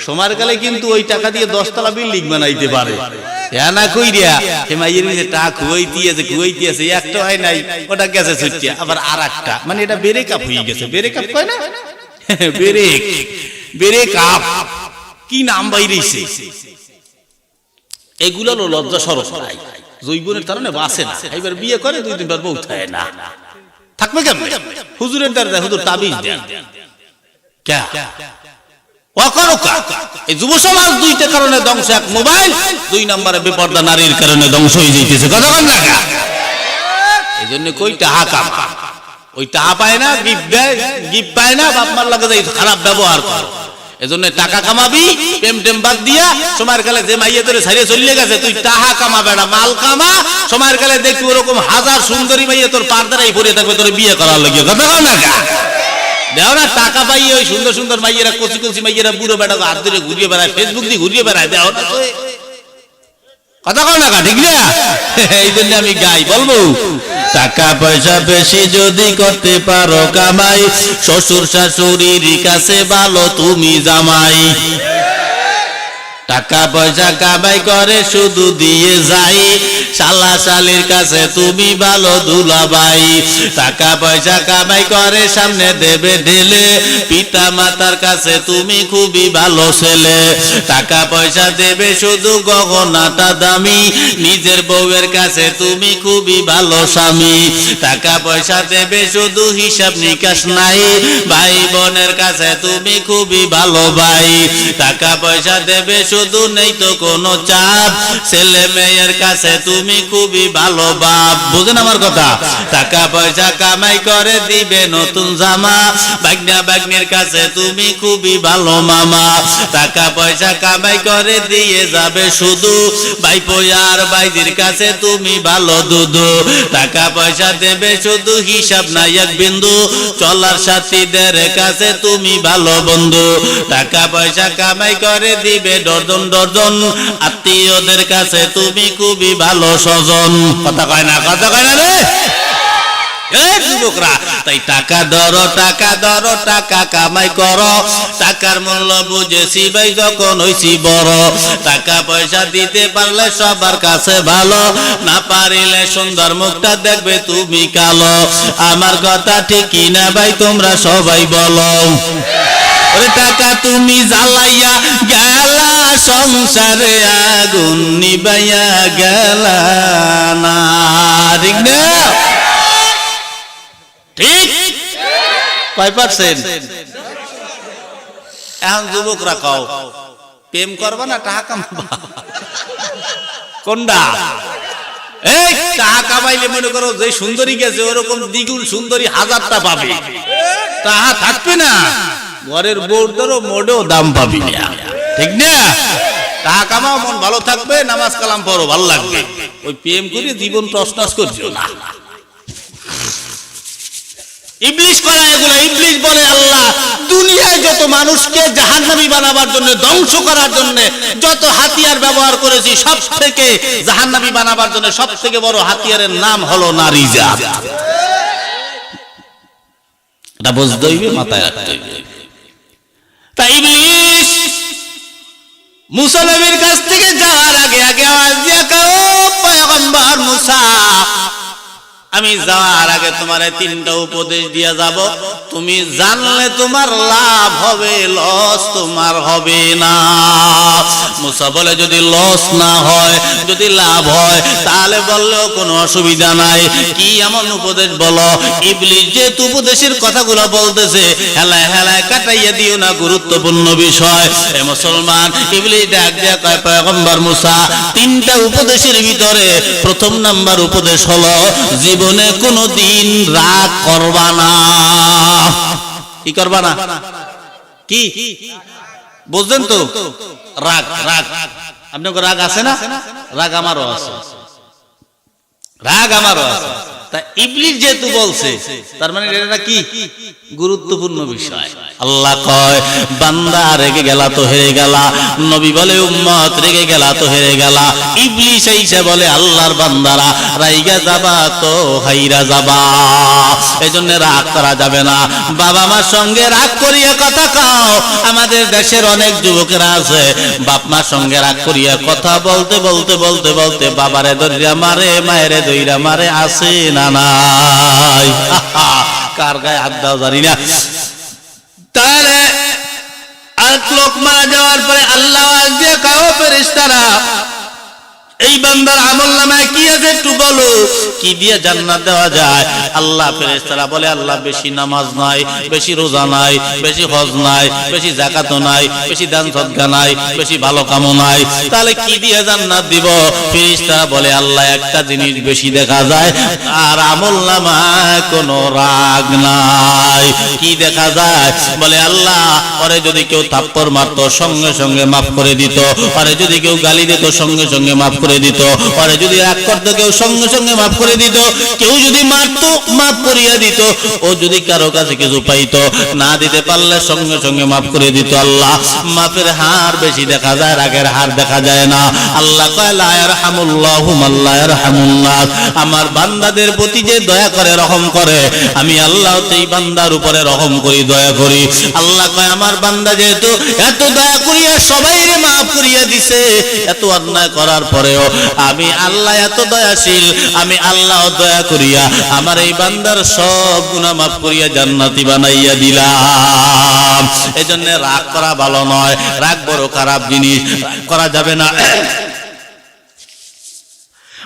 সময়ের কালে কিন্তু ওই টাকা দিয়ে 10 তলা বিল্ডিং বানাইতে পারে, না কইরা হে মাইয়ের নিচে টাকা খুয়াইতে আছে একটা হয় নাই, ওটা গেছে ছুটিয়া, আবার আর একটা, মানে এটা ব্রেক আপ হয়ে গেছে, ব্রেক আপ কয় না, ব্রেক আপ কি নাম বাইরেছে, এগুলো হলো লজ্জা শরম নাই, জৈবনের কারণে বাঁচে না, এবার বিয়ে করে 2-3 বার বউ থাকে না, থাকবে কেমনে? হুজুরের দ্বারা হুজুর তাবিজ দেন, কে এই যুব সমাজ 2টা কারণে ধ্বংস, 1 মোবাইল, 2 নম্বরে বেপরদা নারীর কারণে ধ্বংস হয়ে যাইতেছে, কথা বল না। এই জন্য কই টাকা কাম, ওই টাকা পায় না, গিফট পায় না, বাপ মার লাগে যাই খারাপ ব্যবহার কর, এজন্য টাকা কামাবি, প্রেম টেম বাদ দিয়া সময়ের কালে যে মাইয়া তোরে ছাড়িয়ে চলে গেছে, তুই টাকা কামাবে না, মাল কামা, সময়ের কালে দেখবি ওরকম 1000 সুন্দরী মাইয়া তোর পারদারাই পড়ে থাকবে তোর বিয়ে করার লাগে, কথা বল না। দেও না টাকা পাইয়ে ওই সুন্দর সুন্দর মাইয়েরা, কচি কচি মাইয়েরা বুড়ো বেটাকে হাত ধরে ঘুরিয়ে বেড়ায়, ফেসবুক দিয়ে ঘুরিয়ে বেড়ায়, দেও না, কথা কও না, ঠিক না? এই জন্য আমি গাই, বলবো টাকা পয়সা বেশি যদি করতে পারো কামাই, শ্বশুর শাশুড়ির কাছে ভালো তুমি জামাই, টাকা পয়সা কামাই করে শুধু দিয়ে যাই, শালা শালির কাছে তুমি ভালো দুলাভাই। টাকা পয়সা কামাই করে সামনে দেবে ঢেলে, পিতা মাতার কাছে তুমি খুবই ভালো ছেলে। টাকা পয়সা দেবে শুধু গহনাটা দামি, নিজের বউয়ের কাছে তুমি খুবই ভালো স্বামী। টাকা পয়সা দেবে শুধু হিসাব নিকাশ নাই, ভাই বোনের কাছে তুমি খুবই ভালো ভাই। টাকা পয়সা দেবে শুধু নেই তো কোনো চাপ, ছেলে মেয়ের কাছে তুমি খুবই ভালো বাপ। বুঝেন আমার কথা? টাকা পয়সা কামাই করে দিবে নতুন জামা, ভাগ্না ভাগ্নির কাছে তুমি খুবই ভালো মামা। টাকা পয়সা কামাই করে দিয়ে যাবে শুধু, ভাইপো আর ভাইজির কাছে তুমি ভালো দুধু। টাকা পয়সা দেবে শুধু হিসাব নাই এক বিন্দু, চলার সাথীদের কাছে তুমি ভালো বন্ধু। টাকা পয়সা কামাই করে দিবে ডজন ডজন, আত্মীয়দের কাছে তুমি খুবই ভালো স্বজন। কথা কয় না, কথা কয় না রে যুবকরা। তাই টাকা ধরো, টাকা ধরো, টাকা কামাই করো, টাকার মূল্য বুঝেছি ভাই যখন হইছি বড়। টাকা পয়সা দিতে পারলে সবার কাছে ভালো, না পারিলে সুন্দর মুখটা দেখবে তুমি কালো। আমার কথা ঠিক কিনা ভাই তোমরা সবাই বলো? টাকা তুমি জ্বালাইয়া গেলা, সংসারে আগুন নিবাইয়া গেলা না, ঠিক না? ঠিক কয় পারছেন? এখন যুবকরা কও, প্রেম করবা না টাকা কামাবা? কোনটা? এই টাকা কামাইলে মনে করো যে সুন্দরী গেছে ওরকম দ্বিগুণ সুন্দরী হাজারটা পাবে, টাকা থাকবে না, ঘরের বউর ধরো মোড়েও দাম পাবি না, ঠিক না? টাকা কামাও, মন ভালো থাকবে, নামাজ কালাম পড়ো, ভালো লাগবে। ওই প্রেম করে জীবন টসটস করছো না। ইবলিশ করা এগুলো। ইবলিশ বলে আল্লাহ দুনিয়ায় যত মানুষকে জাহান্নামী বানাবার জন্য, ধ্বংস করার জন্য যত হাতিয়ার ব্যবহার করেছি, সব থেকে জাহান্নামী বানাবার জন্য সব থেকে বড় হাতিয়ারের নাম হলো নারী জাত। এটা বুঝতে হইবে, মাথায় রাখতে হইবে। তাই ইবলিশ মুসা নবীর কাছ থেকে যাওয়ার আগে আগে আওয়াজ দিয়া কও, পয়গম্বর মুসা, আমি যাওয়ার আগে তোমার তিনটা উপদেশ দিয়ে যাব, তুমি জানলে তোমার লাভ হবে, লস তোমার হবে না। মুসা বলে যদি লস না হয়, যদি লাভ হয় তাহলে বললেও কোনো অসুবিধা নাই। কি এমন উপদেশ বলো? ইবলিশ যেহেতু উপদেশের কথাগুলো বলতেছে, হেলায় হেলায় কাটাইয়া দিও না, গুরুত্বপূর্ণ বিষয়। এ মুসলমান, ইবলিশ ডাক দিয়া কয়, পয়গম্বর মুসা, তিনটা উপদেশের ভিতরে প্রথম নাম্বার উপদেশ হলো জীবনে কোনদিন রাগ করবা না। কি করবা না? কি বুঝলেন তো? রাগ, রাগ আপনার রাগ আছে না? রাগ আমারও আছে, রাগ আমারও আছে। তা ইবলিশ যেহেতু বলছে, তার মানে এটা কি গুরুত্বপূর্ণ বিষয়। আল্লাহ কয়, বান্দা রেগে গেলা তো হেরে গেলা। নবী বলে, উম্মত রেগে গেলা তো হেরে গেলা। ইবলিশ এসে বলে, আল্লাহর বান্দারা রাইগা যাবা তো হাইরা যাবা। এজন্য রাগ করা যাবে না। বাবা মার সঙ্গে রাগ করিয়া কথা কও। আমাদের দেশের অনেক যুবকেরা আছে, বাপ মার সঙ্গে রাগ করিয়া কথা বলতে বলতে বলতে বলতে বাবারে দইরা মারে, মায়েরে দইরা মারে, আসে না নাই? কার গায়ে হাত দাও জানি না। তাহলে এক লোক মারা যাওয়ার পরে আল্লাহ আওয়াজ দিয়ে কাও, ফেরেশতারা এই বান্দার আমলনামায় কি আছে একটু বলো, কি দিয়ে জান্নাত দেওয়া যায়? আল্লাহ ফেরেশতারা বলে, আল্লাহ বেশি নামাজ নাই, বেশি রোজা নাই, বেশি হজ নাই, বেশি যাকাত নাই, বেশি দান সদকা নাই, বেশি ভালো কাম নাই, তাহলে কি দিয়ে জান্নাত দিব? ফেরেশতারা বলে, আল্লাহ একটা জিনিস বেশি দেখা যায়, আর আমলনামায় কোনো রাগ নাই। কি দেখা যায়? বলে, আল্লাহ ওরে যদি কেউ থাপ্পড় মারতো সঙ্গে সঙ্গে মাফ করে দিত, ওরে যদি কেউ গালি দিত সঙ্গে সঙ্গে মাফ করে দিত। পরে যদি রাগ করতো কেউ সঙ্গে সঙ্গে মাফ করে দিত, কেউ যদি মারতো মাফ করিয়া দিত, ও যদি কারো কাছে কিছু পাইতো না দিতে পারলে সঙ্গে সঙ্গে মাফ করে দিত। আল্লাহ মাফের হার বেশি দেখা যায়, রাগের হার দেখা যায় না। আল্লাহ কয় লা ইয়ারহামুল্লাহু মান লা ইয়ারহামুন নাস, আমার বান্দাদের প্রতি যে দয়া করে রহম করে আমি আল্লাহ সেই বান্দার উপরে রহম করি, দয়া করি। আল্লাহ কয় আমার বান্দা যেহেতু এত দয়া করিয়া সবাইরে মাফ করিয়া দিছে, এত অন্যায় করার পরেও আমি আল্লাহ এত দয়াশীল, আমি আল্লাহ দয়া করিয়া আমার এই বান্দার সব গুনাহ মাফ করিয়া জান্নাতি বানাইয়া দিলাম। এজন্য রাগ করা ভালো নয়, রাগ বড় খারাপ জিনিস, রাগ করা যাবে না।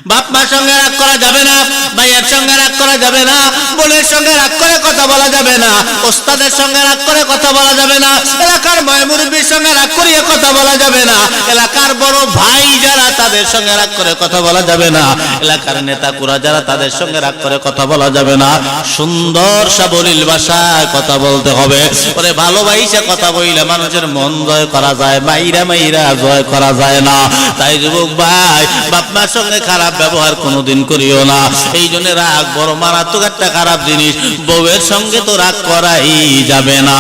বাপ মার সঙ্গে রাগ করা যাবে না, ভাইয়ের সঙ্গে রাগ করা যাবে না, বোনের সঙ্গে রাগ করে কথা বলা যাবে না, ওস্তাদের সঙ্গে রাগ করে কথা বলা যাবে না, এলাকার বয় মুরব্বির সঙ্গে রাগ করিয়ে কথা বলা যাবে না, এলাকার বড় ভাই যারা তাদের সঙ্গে রাগ করে কথা বলা যাবে না, এলাকার নেতা কুরা যারা তাদের সঙ্গে রাগ করে কথা বলা যাবে না। সুন্দর সাবলীল ভাষায় কথা বলতে হবে। ওরে ভালোবাসে কথা বললে মানুষের মন জয় করা যায়, মাইরা মাইরা জয় করা যায় না। তাই যুবক ভাই, বাপ মার সঙ্গে খারাপ ব্যবহার কোনোদিন করিও না। এই জন্য রাগ বড় মারাত্মক একটা খারাপ জিনিস, বউয়ের সঙ্গে তো রাগ করাই যাবে না।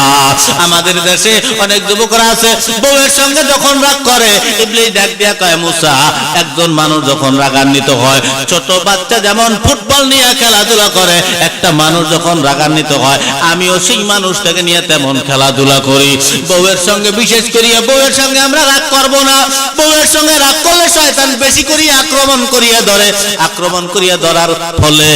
আমাদের দেশে অনেক যুবকরা আছে বউয়ের সঙ্গে যখন রাগ করে ইবলিস ডাক দিয়া কয় মুসা, একজন মানুষ যখন রাগান্বিত হয়, ছোট বাচ্চা যেমন ফুটবল নিয়ে খেলাধুলা করে, একটা মানুষ যখন রাগান্বিত হয় আমিও সেই মানুষটাকে নিয়ে তেমন খেলাধুলা করি। বউয়ের সঙ্গে বিশেষ করিয়া বউয়ের সঙ্গে আমরা রাগ করব না। বউয়ের সঙ্গে রাগ করলে শয়তান বেশি করিয়া আক্রমণ করিয়া ধরে, আক্রমণ করিয়া ধরার ফলে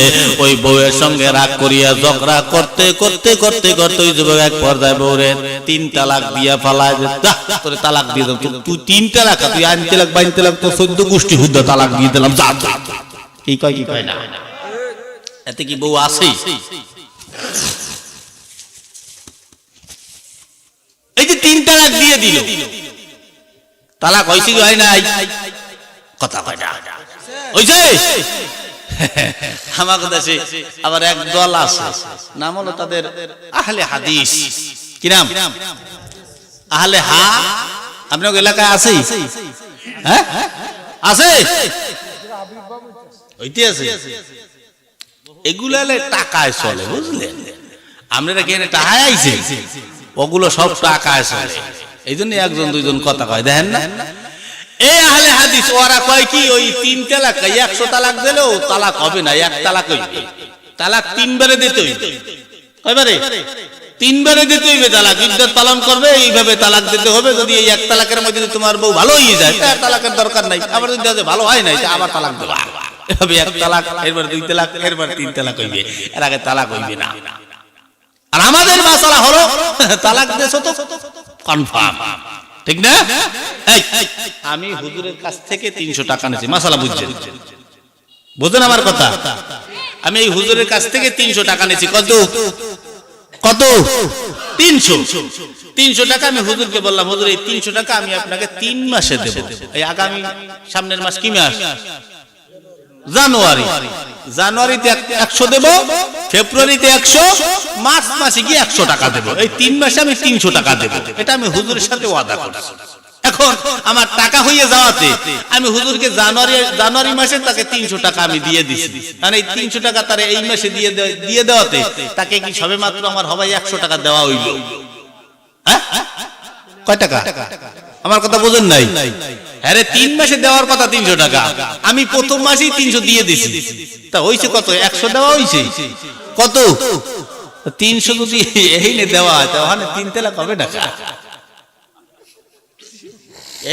ওই বউয়ের সঙ্গে রাগ করিয়া ঝগড়া করতে করতে করতে করতে ওই যুবক এক পর্যায়ে বউরে 3 তালাক দিয়া ফালায়, তোরে তালাক দিয়ে দাও, তুই 3 তালাক, তুই 8 তালাক 22 তালাক, তো 14 গোষ্ঠী হুদ্দা তালাক দিয়ে দিলাম, যা যা। কি কয় কি কয় না? এতে কি বউ আছে? এই যে 3 তালাক দিয়ে দিল, তালাক হইছে কি হয় নাই? কথা কয় না হইছে? আমাদের দেশে আবার এক দল আছে, নাম হলো তাদের আহলে হাদিস। কি নাম? আহলে হা। আপনার এলাকায় আছে? হ্যাঁ আছে, হইতে আছে। এগুলো টাকায় চলে, বুঝলেন? আমরা কি টাকায় আইছে, ওগুলো সব টাকায় চলে। এই জন্য একজন দুইজন কথা কয়, দেখেন না? এই আহলে হাদিস ওরা কয় কি, ওই 3 তালাক 100 তালাক দিলেও তালাক হবে না, 1 তালাক হইবে। তালাক 3 বারে দিতে হইবে। কয়বারে? 3 বারে দিতে হইবে তালাক। ইদ্দত পালন করবে, এইভাবে তালাক দিতে হবে। যদি এই 1 তালাকের মধ্যে যদি তোমার বউ ভালো হয়ে যায় তার তালাকের দরকার নাই, আবার যদি ভালো হয় নাই আবার তালাক দেবা। এভাবে 1 তালাক, এরপর 2 তালাক, এরপর 3 তালাক হইবে, এর আগে তালাক হইবে না। আর আমাদের মাসালা হলো তালাক দেছো তো কনফার্ম, ঠিক না? আমি হুজুরের কাছ থেকে 300 টাকা নিয়েছি, মাসালা বুঝছেন? বুঝেন আমার কথা? আমি এই হুজুরের কাছ থেকে 300 টাকা নিয়েছি। কত কত? 300 টাকা। আমি হুজুরকে বললাম, হুজুর এই 300 টাকা আমি আপনাকে 3 মাসে দেব। এই আগামী সামনের মাস কি মাস? জানুয়ারি। জানুয়ারিতে 100 দেব, ফেব্রুয়ারিতে 100, মার্চ মাসে গিয়ে 100 টাকা দেব। এই 3 মাসে আমি 300 টাকা দেব। এটা আমি হুজুরের সাথে ওয়াদা করছি। এখন আমার টাকা হয়ে যাওয়াতে আমি হুজুরকে জানুয়ারি মাসে তাকে 300 টাকা আমি দিয়ে দিছি। মানে এই 300 টাকা তার এই মাসে দিয়ে দেওয়াতে তাকে কি সবে মাত্র আমার হবাই 100 টাকা দেওয়া হইল? হ্যাঁ, কয় টাকা? আমার কথা বোঝেন নাই? আরে 3 মাসে দেওয়ার কথা 300 টাকা, আমি প্রথম মাসেই 300 দিয়ে দিছি। তা হইছে কত? 100 দেওয়া হইছে। কত? 300 যদি এই নে দেওয়া হয় তাহলে 3 তালাক হবে না।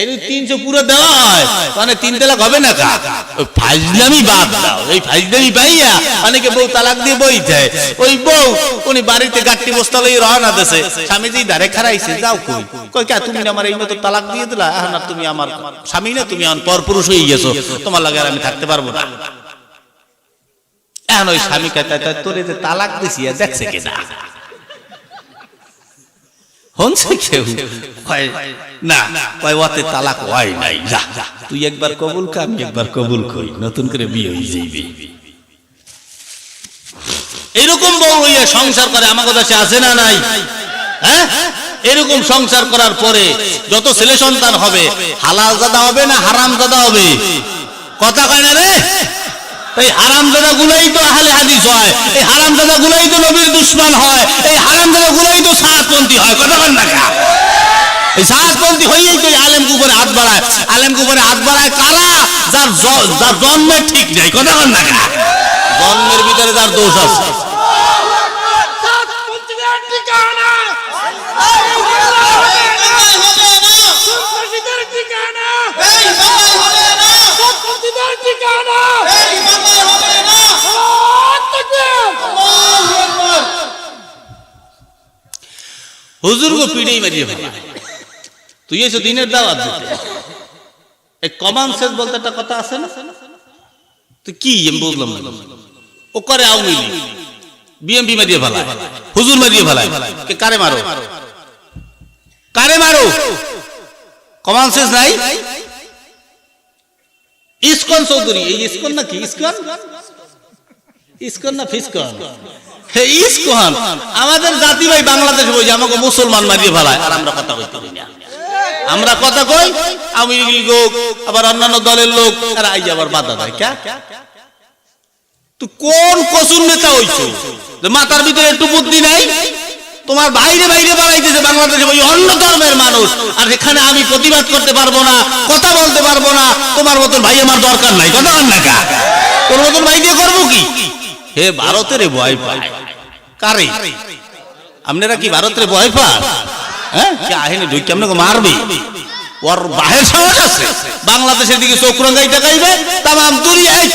এই 300 পুরো দেওয়া হয় মানে 3 তালাক হবে না। ওই ফাজলামি বাদ দাও, এই ফাজলামি পাইয়া অনেকে বউ তালাক দিয়ে বই যায়। ওই বউ উনি বাড়িতে গাট্টি বস্তা লই রওনা দেছে, স্বামী যেই ধারে খারাইছে, যাও কই কই কে তুমি আমার এই মতো তালাক দিয়ে দিলা, এখন আর তুমি আমার স্বামী না, তুমি এখন পরপুরুষ হয়ে গেছো, তোমার লাগে আর আমি থাকতে পারবো না। এখন ওই স্বামী কয় তোরে যে তালাক দিছি দেখছে কিনা, হনছে কেউ? না, কয় ওতে তালাক হয় নাই, যা তুই একবার কবুল কর, আমি একবার কবুল করি, নতুন করে বিয়ে হয়ে যাইবে। এরকম বউ হইয়া সংসার করে আমাদের কাছে আছে না নাই? হ্যাঁ, এরকম সংসার করার পরে যত ছেলে সন্তান হবে হালাল জাদা হবে না হারাম জাদা হবে? কথা কয় না রে। এই হারামজাদা গুলাই তো আহলে হাদিস হয়, এই হারামজাদা গুলাই তো নবীর দুশমন হয়, এই হারামজাদা গুলাই তো সাতপন্থী হয়। কথা কয় না কা? এই সাতপন্থী হইয়াই তো আলেমকে উপরে হাত বাড়ায়। আলেমকে উপরে হাত বাড়ায় কারা? যার জন্মের ঠিক নেই। কথা কয় না কা? জন্মের ভিতরে যার দোষ আছে। হুজুর গো পিড়েই মারিয়ে ফেলে। তুই এসো দিনের দাওয়াত দিতে, এই কমন সেন্স বলতে একটা কথা আছে না? তুই কি আমি বুঝলাম না। ও করে আওয়ামী লীগ, বিএমপি মারিয়ে ফেলায়, হুজুর মারিয়ে ফেলায়। কারে মারো, কারে মারো? কমন সেন্স নাই। ইসকন চৌধুরী, এই ইসকন নাকি? ইসকন, ইসকন না ফিসকন? ইসকন আমাদের জাতি ভাই বাংলাদেশ বই যে আমাকে মুসলমান মারিয়ে ফেলায়, আর আমরা কথা কইতে পারি না। আমরা কথা কই, আওয়ামী লীগ লোক আবার অন্যান্য দলের লোক আর আই আবার বাধা দেয়। কে তুই কোন কসুর নেতা হইছো? মাথার ভিতরে একটু বুদ্ধি নাই? তোমার বাইরে বাইরে বাড়াইতেছে বাংলাদেশে ওই অন্য ধর্মের মানুষ, আর এখানে আমি প্রতিবাদ করতে পারবো না, কথা বলতে পারবো না। তোমার মতন ভাই আমার দরকার নাই। কথা বল না কা? তোর মতন ভাই দিয়ে করবো কি? হে ভারতের ভয় পায় কারে? আপনারা কি ভারতের ভয় পান? হ্যাঁ, কে আহেনি ঢুকি আপনাকে মারবে? ওর বাহের সাহস আছে বাংলাদেশের দিকে চোখ রাঙাই দেখাইবে। তামাম দুনিয়ায়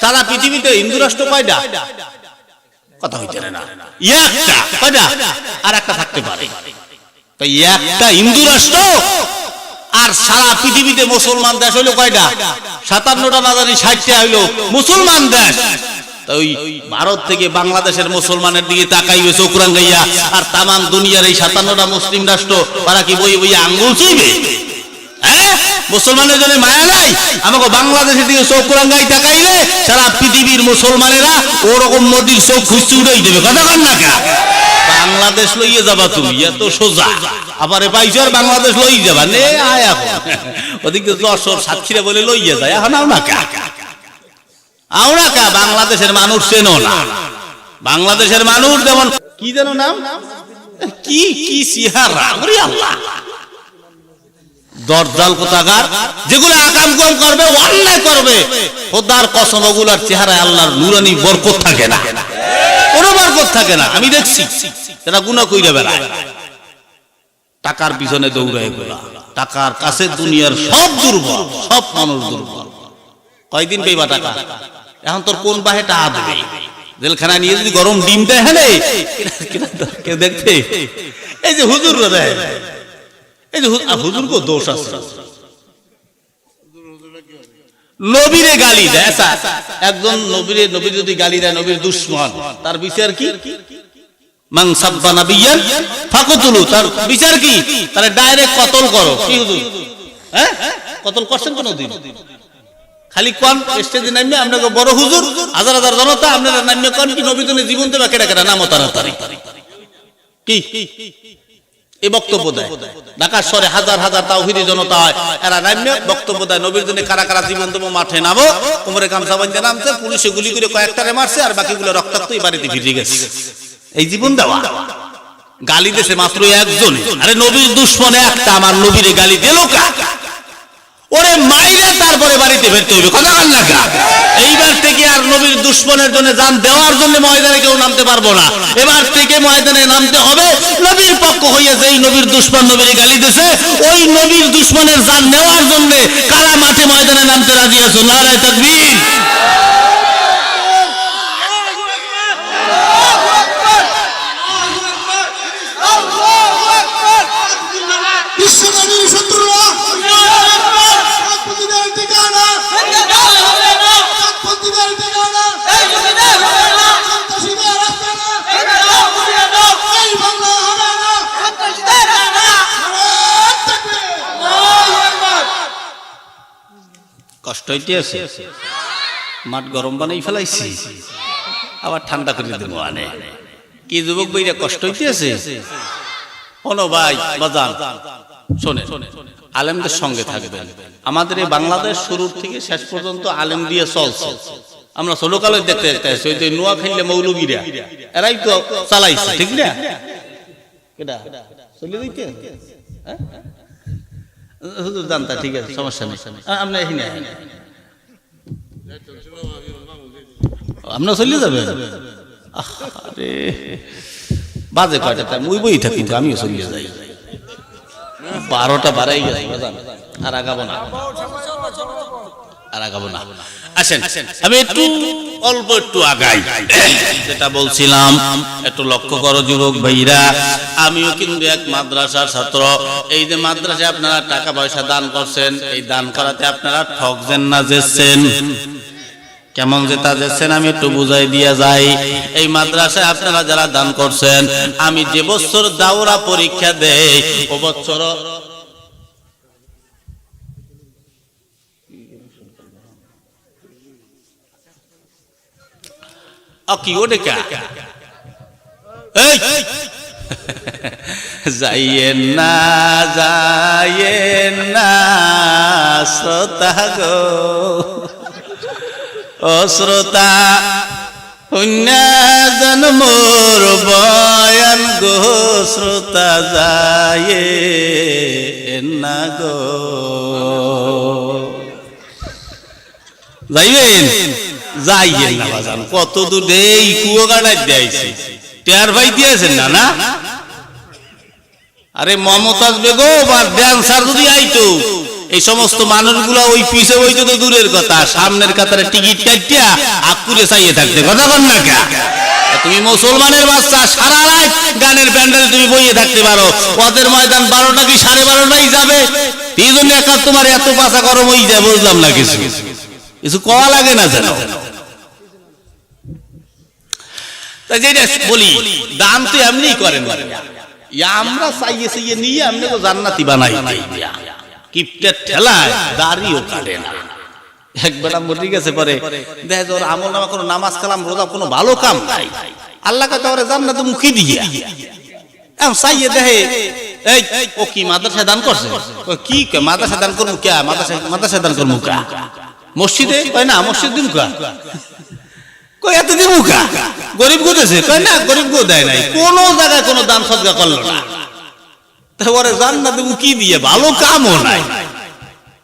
সারা পৃথিবীতে হিন্দু রাষ্ট্র কয়টা? কথা হইতে না, একটা কয়টা? আর একটা থাকতে পারে। তাই একটা হিন্দু রাষ্ট্র আর সারা পৃথিবীতে মুসলমান দেশ হইলো কয়টা? 57টা না জানি 60টা হইলো মুসলমান দেশ। ওই ভারত থেকে বাংলাদেশের মুসলমানের দিকে তাকাইবে চোখ রাঙাইয়া, আর তামাম দুনিয়ার এই 57টা মুসলিম রাষ্ট্র ওরা কি বই বই আঙ্গুল চুইবে? হ্যাঁ, মুসলমানের জন্য মায়া নাই? আমাকে বাংলাদেশের দিকে চোখ রাঙাই তাকাইলে সারা পৃথিবীর মুসলমানেরা ওরকম মোদির চোখ খুঁজতে উড়াই দেবে। কথা কন না কা? বাংলাদেশ লইয়ে যাবা তুমি, এত সোজা। আবার পাইছো আর বাংলাদেশ লই যাবা নে আয়। এখন ওদিকে যশোর সাতক্ষীরা বলে লইয়ে যায়, এখন আও না কা? আমরা কা? বাংলাদেশের মানুষ চেনো না। বাংলাদেশের মানুষ যেমন কি যেন নাম, কি কি চেহারা, ওরে আল্লাহ, দরজাল কোথাকার, যেগুলো আকাম কম করবে, অন্যায় করবে, খোদার কসম ওগুলার চেহারায় আল্লাহর নুরানি বরকত থাকে না, কোনো বরকত থাকে না। আমি দেখছি যারা গুনাহ কইরা বেড়ায়, টাকার পিছনে দৌড়ায়, এগুলা টাকার কাছে দুনিয়ার সব দুর্বল, সব মানুষ দুর্বল। কয়দিন পেইবা টাকা? এখন তোর কোন বাহে টাকা দেবে? জেলখানা নিয়ে যদি গরম ডিম দেয়, হ্যাঁ কেউ দেখতে? এই যে হুজুর দেয়, এই যে হুজুর কো দোষ আছে, নবীরে গালি দেয়। একজন নবীরে, নবীর যদি গালি দেয়, নবীর দুশমন, তার বিচার কি? মান সাব্বা নাবিয়ান ফাকতুলু, তার বিচার কি? তারে ডাইরেক্ট কতল করো। কি হুজুর, হ্যাঁ কতল করছেন কোনদিন? খালি কোন স্টেজে নামবে আপনাকে বড় হুজুর, হাজার হাজার জনতা আপনারা নামবে কোন কি নবী তুমি জীবন দেবা কেডা কেডা নাম তাড়াতাড়ি কি এই বক্তব্য দেয়। ঢাকার শহরে হাজার হাজার তাওহীদি জনতা হয়, এরা নামবে বক্তব্য দেয় নবীর জন্য কারা কারা জীবন দেবো, মাঠে নামো, কোমরে গামছা বাঁধে নামছে, পুলিশে গুলি করে কয়েকটারে মারছে, আর বাকিগুলো রক্তাক্তই বাড়িতে ফিরে গেছে। এই জীবন দেওয়া। গালি দিয়েছে মাত্র একজন, আরে নবীর দুশমনে একটা, আমার নবীরে গালি দিল কা? ওরে মাইরে তারপরে বাড়িতে ফিরতে হবে। কথা বল না কা? এইবার থেকে আর নবীর দুশমনের জন্য জান দেওয়ার জন্য ময়দানে কেউ নামতে পারবো না। এবার থেকে ময়দানে নামতে হবে নবীর পক্ষ হইয়াছে। এই নবীর দুশমন নবীর গালি দিয়েছে, ওই নবীর দুশমনের জান নেওয়ার জন্য কারা মাঠে ময়দানে নামতে রাজি আছো? নারায়ে তাকবীর। কষ্ট হইতে আছে, মাঠ গরম বানাই ফেলাইছি, আবার ঠান্ডা করে দেবো আনে। কি যুবক ভাইরা কষ্ট হইতে আছে? শোনো ভাই বাজান, শোনেন, আলেমদের সঙ্গে থাকবেন। আমাদের এই বাংলাদেশ শুরুর থেকে শেষ পর্যন্ত আলেম দিয়ে চলছে। আমরা ছোটকালে দেখতে আসছি ওই যে নোয়াখালীর মৌলবীরা এরাই তো চালাইছে, ঠিক না? চলে দিতে হুজুর জানতা, ঠিক আছে, সমস্যা নেই। আমরা এখানে আপনারা চলে যাবেন? আরে বাজে কয়টা টাইম ওই বই থাকি, কিন্তু আমিও চলে যাই। 12টা বাড়াই গেছে, আর আগাবো না, আর আগাবো না। আসেন আমি একটু অল্প একটু আগাই। যেটা বলছিলাম একটু লক্ষ্য করো যুবক ভাইরা, আমিও কিন্তু এক মাদ্রাসার ছাত্র। এই যে মাদ্রাসায় আপনারা টাকা পয়সা দান করছেন, এই দান করাতে আপনারা ঠকছেন না জেছেন? কেমন যেটা যাচ্ছেন আমি একটু বুঝাই দিয়া যাই। এই মাদ্রাসায় আপনারা যারা দান করছেন, আমি যে বছর দাওরা পরীক্ষা দেই ও বছর কি ও ডেকা যাইয়েন না, যাইয়েন না শ্রোতা গো, ও শ্রোতা হুন্যাজন মোর বয়ান গো, শ্রোতা যাইয়েন না গো। যাইবেন? যাইয়েন না বাজান। কত দূর এই কুয়ো গাড়াই দিয়েছি, টের ভাই দিয়েছেন না? না আরে মমতাজ বেগম আর ড্যান্সার যদি আইতো, এই সমস্ত মানুষগুলো ওই পিছে বইতো তো দূরের কথা, সামনের কাতারে টিকিট কাটিয়া আকুরে চাইয়ে থাকতে। কথা কন না কে? তুমি মুসলমানের বাচ্চা, সারা রাত গানের প্যান্ডেলে তুমি বইয়ে থাকতে পারো। ওদের ময়দান 12টা কি 12:30টাই যাবে? এই জন্য একা তোমার এত পাশা গরম হয়ে যায়, বুঝলাম না কিছু কিছু কওয়া লাগে না যেন। তাই যেটা বলি, দান তো এমনি করেন, আমরা চাইয়ে চাইয়ে নিয়ে আপনি তো জান্নাতি বানাই কিপটের ঠেলায় দাড়িও কাটে না। একবেলা মরে গেছে পরে দেখে ওর আমল নামা কোনো নামাজ কালাম রোজা কোনো ভালো কাম নাই, আল্লাহ কাছে ওরে জান্নাতে মুখি দিয়ে এমন চাইয়ে দেখে এই ও কি মাদ্রাসায় দান করছে? কি মাদ্রাসায় দান করবো? কে মাদ্রাসায় দান করবো? কা মসজিদে? কয় না মসজিদ দিন কা, কই এত দিন মুখা গরিব গোদেছে? কয় না গরিব গো দেয় নাই, কোন জায়গায় কোনো দান সদকা করলো না। তারপরে জান্নাতে মুখি দিয়ে ভালো কামও নাই।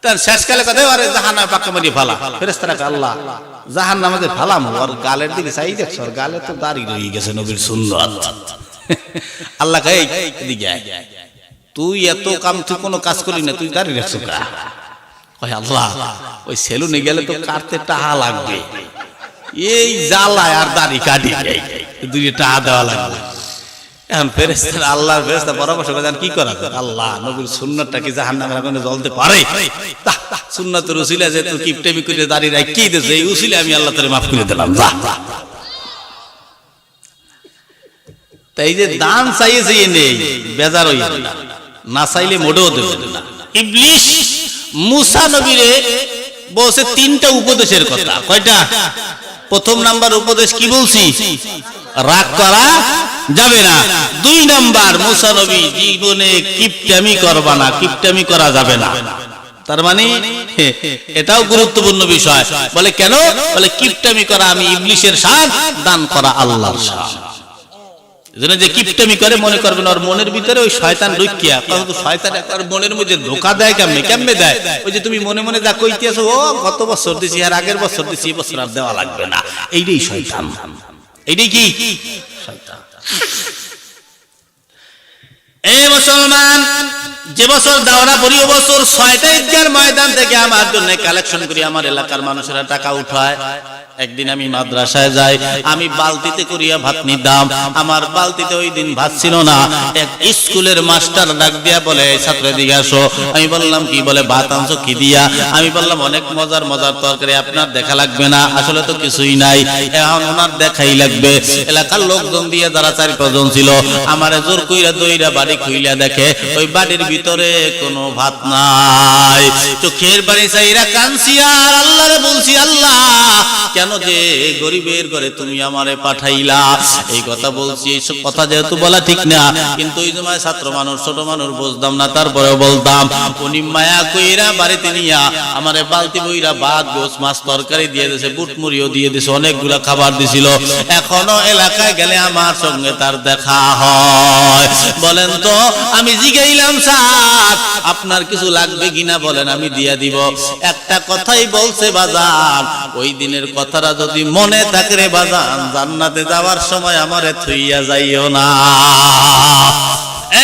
তার শেষকালে কথা ওরে জাহান্নামে পাক্কা মারিয়ে ফালা। ফেরেশতারা আল্লাহ জাহান্নামে ফালাম, ওর গালের দিকে চাই দেখছো, ওর গালে তো দাড়ি রয়ে গেছে নবীর সুন্নাত। আল্লাহ কয় এদিকে আয়, তুই এত কাম তুই কোনো কাজ করলি না, তুই দাড়ি রাখছো কা? কয় আল্লাহ ওই সেলুনে গেলে তো কাটতে টাকা লাগবে, এই জ্বালায় আর দাড়ি কাটি দুই টাকা দেওয়া লাগবে। এখন ফেরেশতারা আল্লাহর ফেরেশতা পরামর্শ করেন কি করা যায়? আল্লাহ নবীর সুন্নাতটা কি জাহান্নামের আগুনে জ্বলতে পারে? সুন্নাতের উসিলা যে তুই কিপটেমি করে দাড়ি রাখি দিয়েছে, এই উসিলে আমি আল্লাহ তাআলা মাফ করে দিলাম। তাই যে দান চাইয়ে চাইয়ে নেই, বেজার হইয়া না চাইলে মোটেও দেবেন না। ইবলিস মুসা নবীরে বলছে 3টা উপদেশের কথা। কয়টা? প্রথম নাম্বার উপদেশ কি বলছি? রাগ করা যাবে না। 2 নাম্বার মুসা নবী জীবনে কিপটামি করবা না, কিপটামি করা যাবে না। তার মানে এটাও গুরুত্বপূর্ণ বিষয়। বলে কেন? বলে কিপটামি করা আমি ইবলিসের শান, দান করা আল্লাহর শান। এজন্য যে কিপটামি করে মনে করবেন ওর মনের ভিতরে ওই শয়তান ঢুকিয়া, কিন্তু শয়তান একবার মনের মধ্যে ধোঁকা দেয়। কেমনে দেয়? ওই যে তুমি মনে মনে যা কইতেছো, ও গত বছর দিছি আর আগের বছর দিছি, এই বছর আর দেওয়া লাগবে না, এইটাই শয়তান। এইটাই কি শয়তান। এই মুসলমান, যে বছর দাওরা পড়ি ও বছর 6টা ঈদগার ময়দান থেকে আমার জন্য কালেকশন করি আমার এলাকার মানুষেরা টাকা উঠায়। একদিন আমি মাদ্রাসায় যাই, আমি বালতিতে করিয়া ভাত নিতাম। আমার বালতিতে ওই দিন ভাত ছিল না। এক স্কুলের মাস্টার ডাক দিয়া বলে, ছাত্র দিকে আসো। আমি বললাম কি? বলে ভাত আনছো কি দিয়া? আমি বললাম অনেক মজার মজার তরকারি, আপনার দেখা লাগবে না, আসলে তো কিছুই নাই, এখন ওনার দেখাই লাগবে। এলাকার লোকজন দিয়ে যারা 4-5 জন ছিল, আমার জোর কইরা দইরা বাড়ি খুইলা দেখে ওই বাড়ির ভিতরে কোনো ভাত নাই। চোখের বাড়ি চাইরা কানছি আর আল্লাহরে বলছি, আল্লাহ কেন কেন যে গরিবের ঘরে তুমি আমারে পাঠাইলা? এই কথা বলছি। এইসব কথা যেহেতু বলা ঠিক না, কিন্তু ওই সময় ছাত্র মানুষ, ছোট মানুষ, বুঝতাম না, তারপরেও বলতাম। উনি মায়া কইরা বাড়িতে নিয়া আমারে বালতি বইরা ভাত, গোস, মাছ, তরকারি দিয়ে দিয়েছে, বুট মুড়িও দিয়ে দিয়েছে, অনেকগুলা খাবার দিছিল। এখনো এলাকায় গেলে আমার সঙ্গে তার দেখা হয়। বলেন তো, আমি জিগাইলাম, স্যার আপনার কিছু লাগবে কিনা বলেন, আমি দিয়া দিব। একটা কথাই বলছে, বাজান ওই দিনের কথাটা যদি মনে থাকে রে বাজান, জান্নাতে যাওয়ার সময় আমারে থুইয়া যাইও না।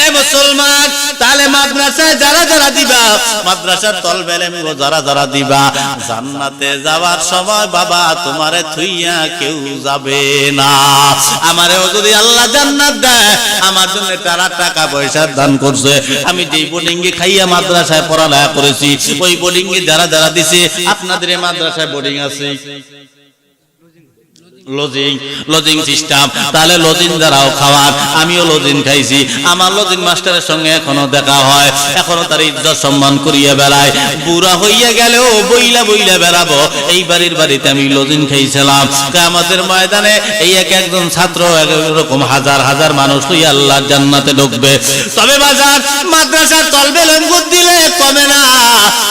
এ মুসলমান, তাহলে মাদ্রাসায় যারা যারা দিবা, মাদ্রাসার তলবে ইলম যারা যারা দিবা, জান্নাতে যাওয়ার সময় বাবা তোমারে থুইয়া কেউ যাবে না। আমারেও যদি আল্লাহ জান্নাত দেয়, আমার জন্য তারা টাকা পয়সা দান করছে। আমি যেই বোর্ডিংয়ে খাইয়া মাদ্রাসায় পড়ালেখা করেছি, ওই বোর্ডিংয়ে যারা যারা দিছে, আপনাদের এই মাদ্রাসায় বোর্ডিং আছে, লজিং সিস্টেম, তাহলে লজিং দ্বারাও খাওয়ার, আমিও লজিং খাইছি। আমার লজিং মাস্টারের সঙ্গে এখনো দেখা হয়, এখনো তার ইজ্জত সম্মান করিয়া বেড়ায়। বুড়া হইয়া গেলেও বইলা বইলা বেড়াবো, এই বাড়ির বাড়িতে আমি লজিং খাইছিলাম। কিয়ামতের ময়দানে এই একজন ছাত্র এরকম হাজার হাজার মানুষ হইয়া আল্লাহর জান্নাতে ঢুকবে। তবে বাজার মাদ্রাসার তলবে লঙ্গুর দিলে কমে না,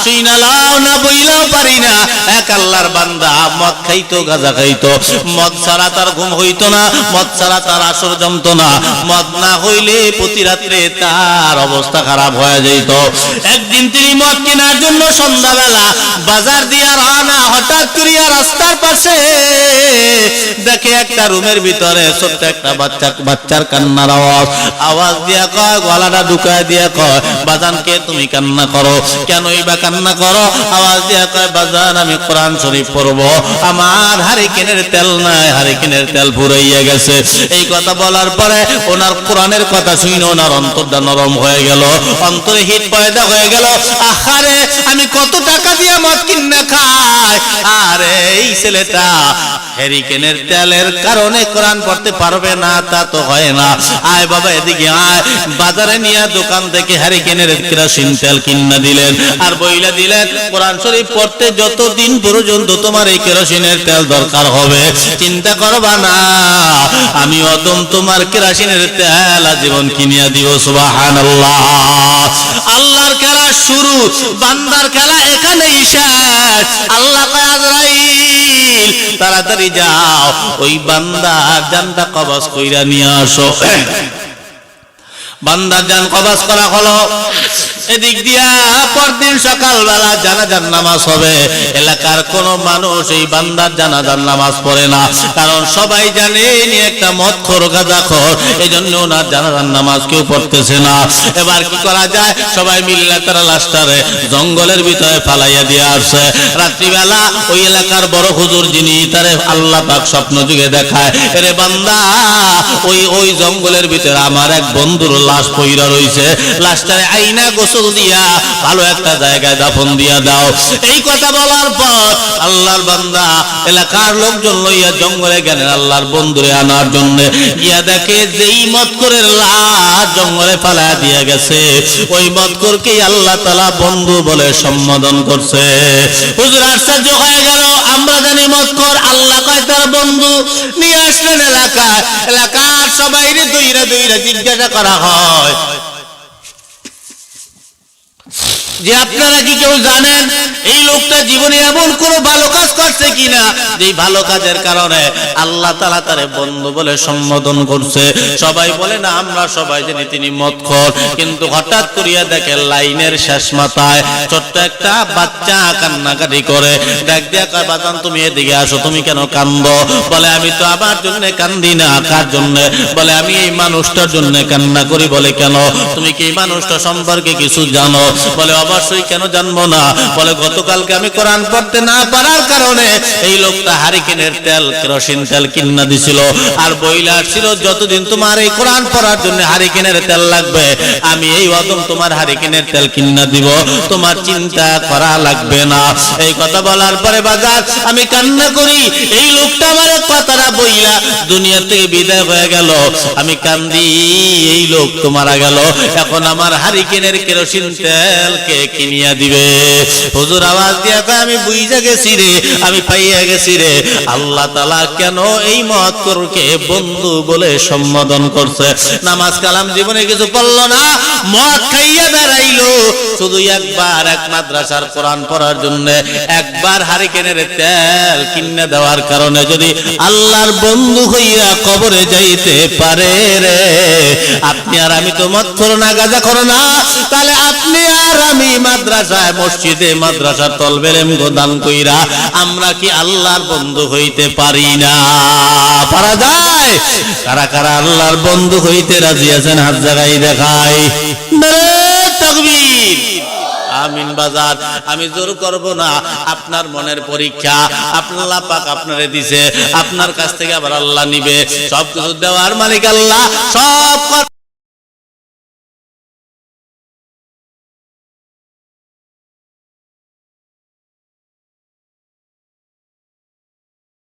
শুইনা লাও না বইলাও পারি না। এক আল্লাহর বান্দা মদ খাইতো, গাঁজা খাইতো, মদ ছাড়া তার ঘুম হইতো না, মদ ছাড়া তার আসর জমতো না, মদ না হইলে প্রতি রাত্রে তার অবস্থা খারাপ হয়ে যেত। একদিন তিনি মদ কেনার জন্য সন্ধ্যাবেলা বাজার দিয়া রওনা, হঠাৎ করিয়া রাস্তার পাশে দেখে একটা রুমের ভিতরে ছোট্ট একটা বাচ্চার কান্নার আওয়াজ দিয়া কয়, গলাটা ঢুকায় দিয়া কয়, বাজানকে তুমি কান্না করো কেনই বা কান্না করো? আওয়াজ দিয়া কয়, বাজান আমি কোরআন শরীফ পড়বো, আমার হারিকেনের তেল নাই, হারিকেনের তেল ফুরাইয়া গেছে। এই কথা বলার পরে ওনার কোরআনের কথা শুনে ওনার অন্তরটা নরম হয়ে গেল, অন্তরে হিট পয়দা হয়ে গেল। আহারে, আমি কত টাকা দিয়ে মদ কিনে খাই, আরে এই ছেলেটা হ্যারিকেনের তেলের কারণে কোরআন পড়তে পারবে না, তা তো হয় না। আয় বাবা এদিকে আয়। বাজারে নিয়ে দোকান থেকে হ্যারিকেনের কেরোসিন তেল কিনা দিলেন, আর বইলা দিলেন, কোরআন শরীফ পড়তে যতদিন পর্যন্ত তোমার এই কেরোসিনের তেল দরকার হবে, চিন্তা করবা না, আমি অদম তোমার কেরোসিনের তেল আজীবন কিনিয়া দিব। সুবহানাল্লাহ। আল্লাহর খেলা শুরু, বান্দার খেলা এখানেই শেষ। আল্লাহ কয়, আজরাইল তাড়াতাড়ি যাও, ওই বান্দার জানটা কবজ কইরা নিয়ে আসো। বান্দার জান কবজ করা হলো। এদিক দিয়া পরদিন সকালবেলা জানাজার নামাজ হবে। এলাকার কোন মানুষ এই বান্দার জানাজার নামাজ পড়ে না, কারণ সবাই জানে ইনি একটা মদখোর, গাঁজাখোর, এই জন্য ওনার জানাজার নামাজ কেউ পড়তেছে না। এবার কি করা যায়? সবাই মিলে তারা লাশটারে জঙ্গলের ভিতরে ফালাইয়া দিয়ে আসছে। রাত্রিবেলা ওই এলাকার বড় হুজুর, যিনি তারে আল্লাহ পাক স্বপ্ন যুগে দেখায়, এরে বান্দা, ওই জঙ্গলের ভিতরে আমার এক বন্ধুর লাশ পইরা রইছে, লাশটারে আইনা গোসল দিয়া ভালো একটা জায়গায় দাফন দিয়া দাও। এই কথা বলার পর আল্লাহর বান্দা এলাকার লোকজন লইয়া জঙ্গলে গেলেন আল্লাহর বন্ধুরে আনার জন্য। গিয়া দেখে যেই মদখোরের লাশ জঙ্গলে ফালাইয়া দিয়া গেছে, ওই মদখোরকেই আল্লাহ তাআলা বন্ধু বলে সম্বোধন করছে। হুজুর আশ্চর্য হয়ে গেল, আমরা জানি মদখোর, আল্লাহ কয় তার বন্ধু। নিয়ে আসলেন এলাকায়, এলাকার সবাইরে দইরা দইরা জিজ্ঞাসা করা হয় যে আপনারা কি কেউ জানেন এই লোকটা জীবনে এমন কোন ভালো কাজ করছে কিনা, যে ভালো কাজের কারণে আল্লাহ তাআলা তারে বন্ধু বলে সম্বোধন করছে? সবাই বলে না, আমরা সবাই জানি তিনি মদখোর। কিন্তু হঠাৎ করিয়া দেখে লাইনের শেষ মাথায় ছোট্ট একটা বাচ্চা কান্নাকাটি করে। ডাক দিয়া কয়, বাজান তুমি এদিকে আসো, তুমি কেন কান্দো? বলে, আমি তো আমার জন্য কান্দি না। কার জন্য? বলে, আমি এই মানুষটার জন্য কান্না করি। বলে, কেন? তুমি কি এই মানুষটা সম্পর্কে কিছু জানো? বলে, অবশ্যই, কেন জানবো না? বলে, গতকালকে আমি কোরআন পড়তে না পারার কারণে এই লোকটা হারিকেনের তেল, কেরোসিন তেল কিনা দিছিল, আর বইলা ছিল যতদিন তোমার এই কোরআন পড়ার জন্য হারিকেনের তেল লাগবে, আমি এই অদম তোমার হারিকেনের তেল কিনা দিব, তোমার চিন্তা করা লাগবে না। এই কথা বলার পরে বাজার আমি কান্না করি, এই লোকটা আমার কথাটা বইলা দুনিয়া থেকে বিদায় হয়ে গেল। আমি কান্দি, এই লোক তো মারা গেল, এখন আমার হারিকেনের কেরোসিন তেল কে ভাইকে কিনিয়া দিবে। হুজুর আওয়াজ দিয়া কয় আমি বুঝা গেছি রে, আমি পাইয়া গেছি রে, আল্লাহ তাআলা কেন এই মদখোরকে বন্ধু বলে সম্বোধন করছে। নামাজ কালাম জীবনে কিছু পড়ল না, মদ খাইয়া বেড়াইলো, শুধু একবার এক মাদ্রাসার কোরআন পড়ার জন্য একবার হারিকেনের তেল কিনে দেওয়ার কারণে যদি আল্লাহর বন্ধু হইয়া কবরে যাইতে পারে রে, আপনি আর আমি তো মদখোর না, গাঁজাখোর না, তাহলে আপনি আর আমি মাদ্রাসায় মসজিদে মাদ্রাসার তলবের দান কইরা আমরা কি আল্লাহর বন্ধু হইতে পারি না? পারা যায়? কারা কারা আল্লাহর বন্ধু হইতে রাজি আছেন হাত জাগাই দেখায়। নারে তাকবীর, আমিন বাজার। আমি জোর করব না, আপনার মনের পরীক্ষা আল্লাহ পাক আপনারে দিছে, আপনার কাছ থেকে আবার আল্লাহ নিবে। সব কিছু দেওয়ার মালিক আল্লাহ, সব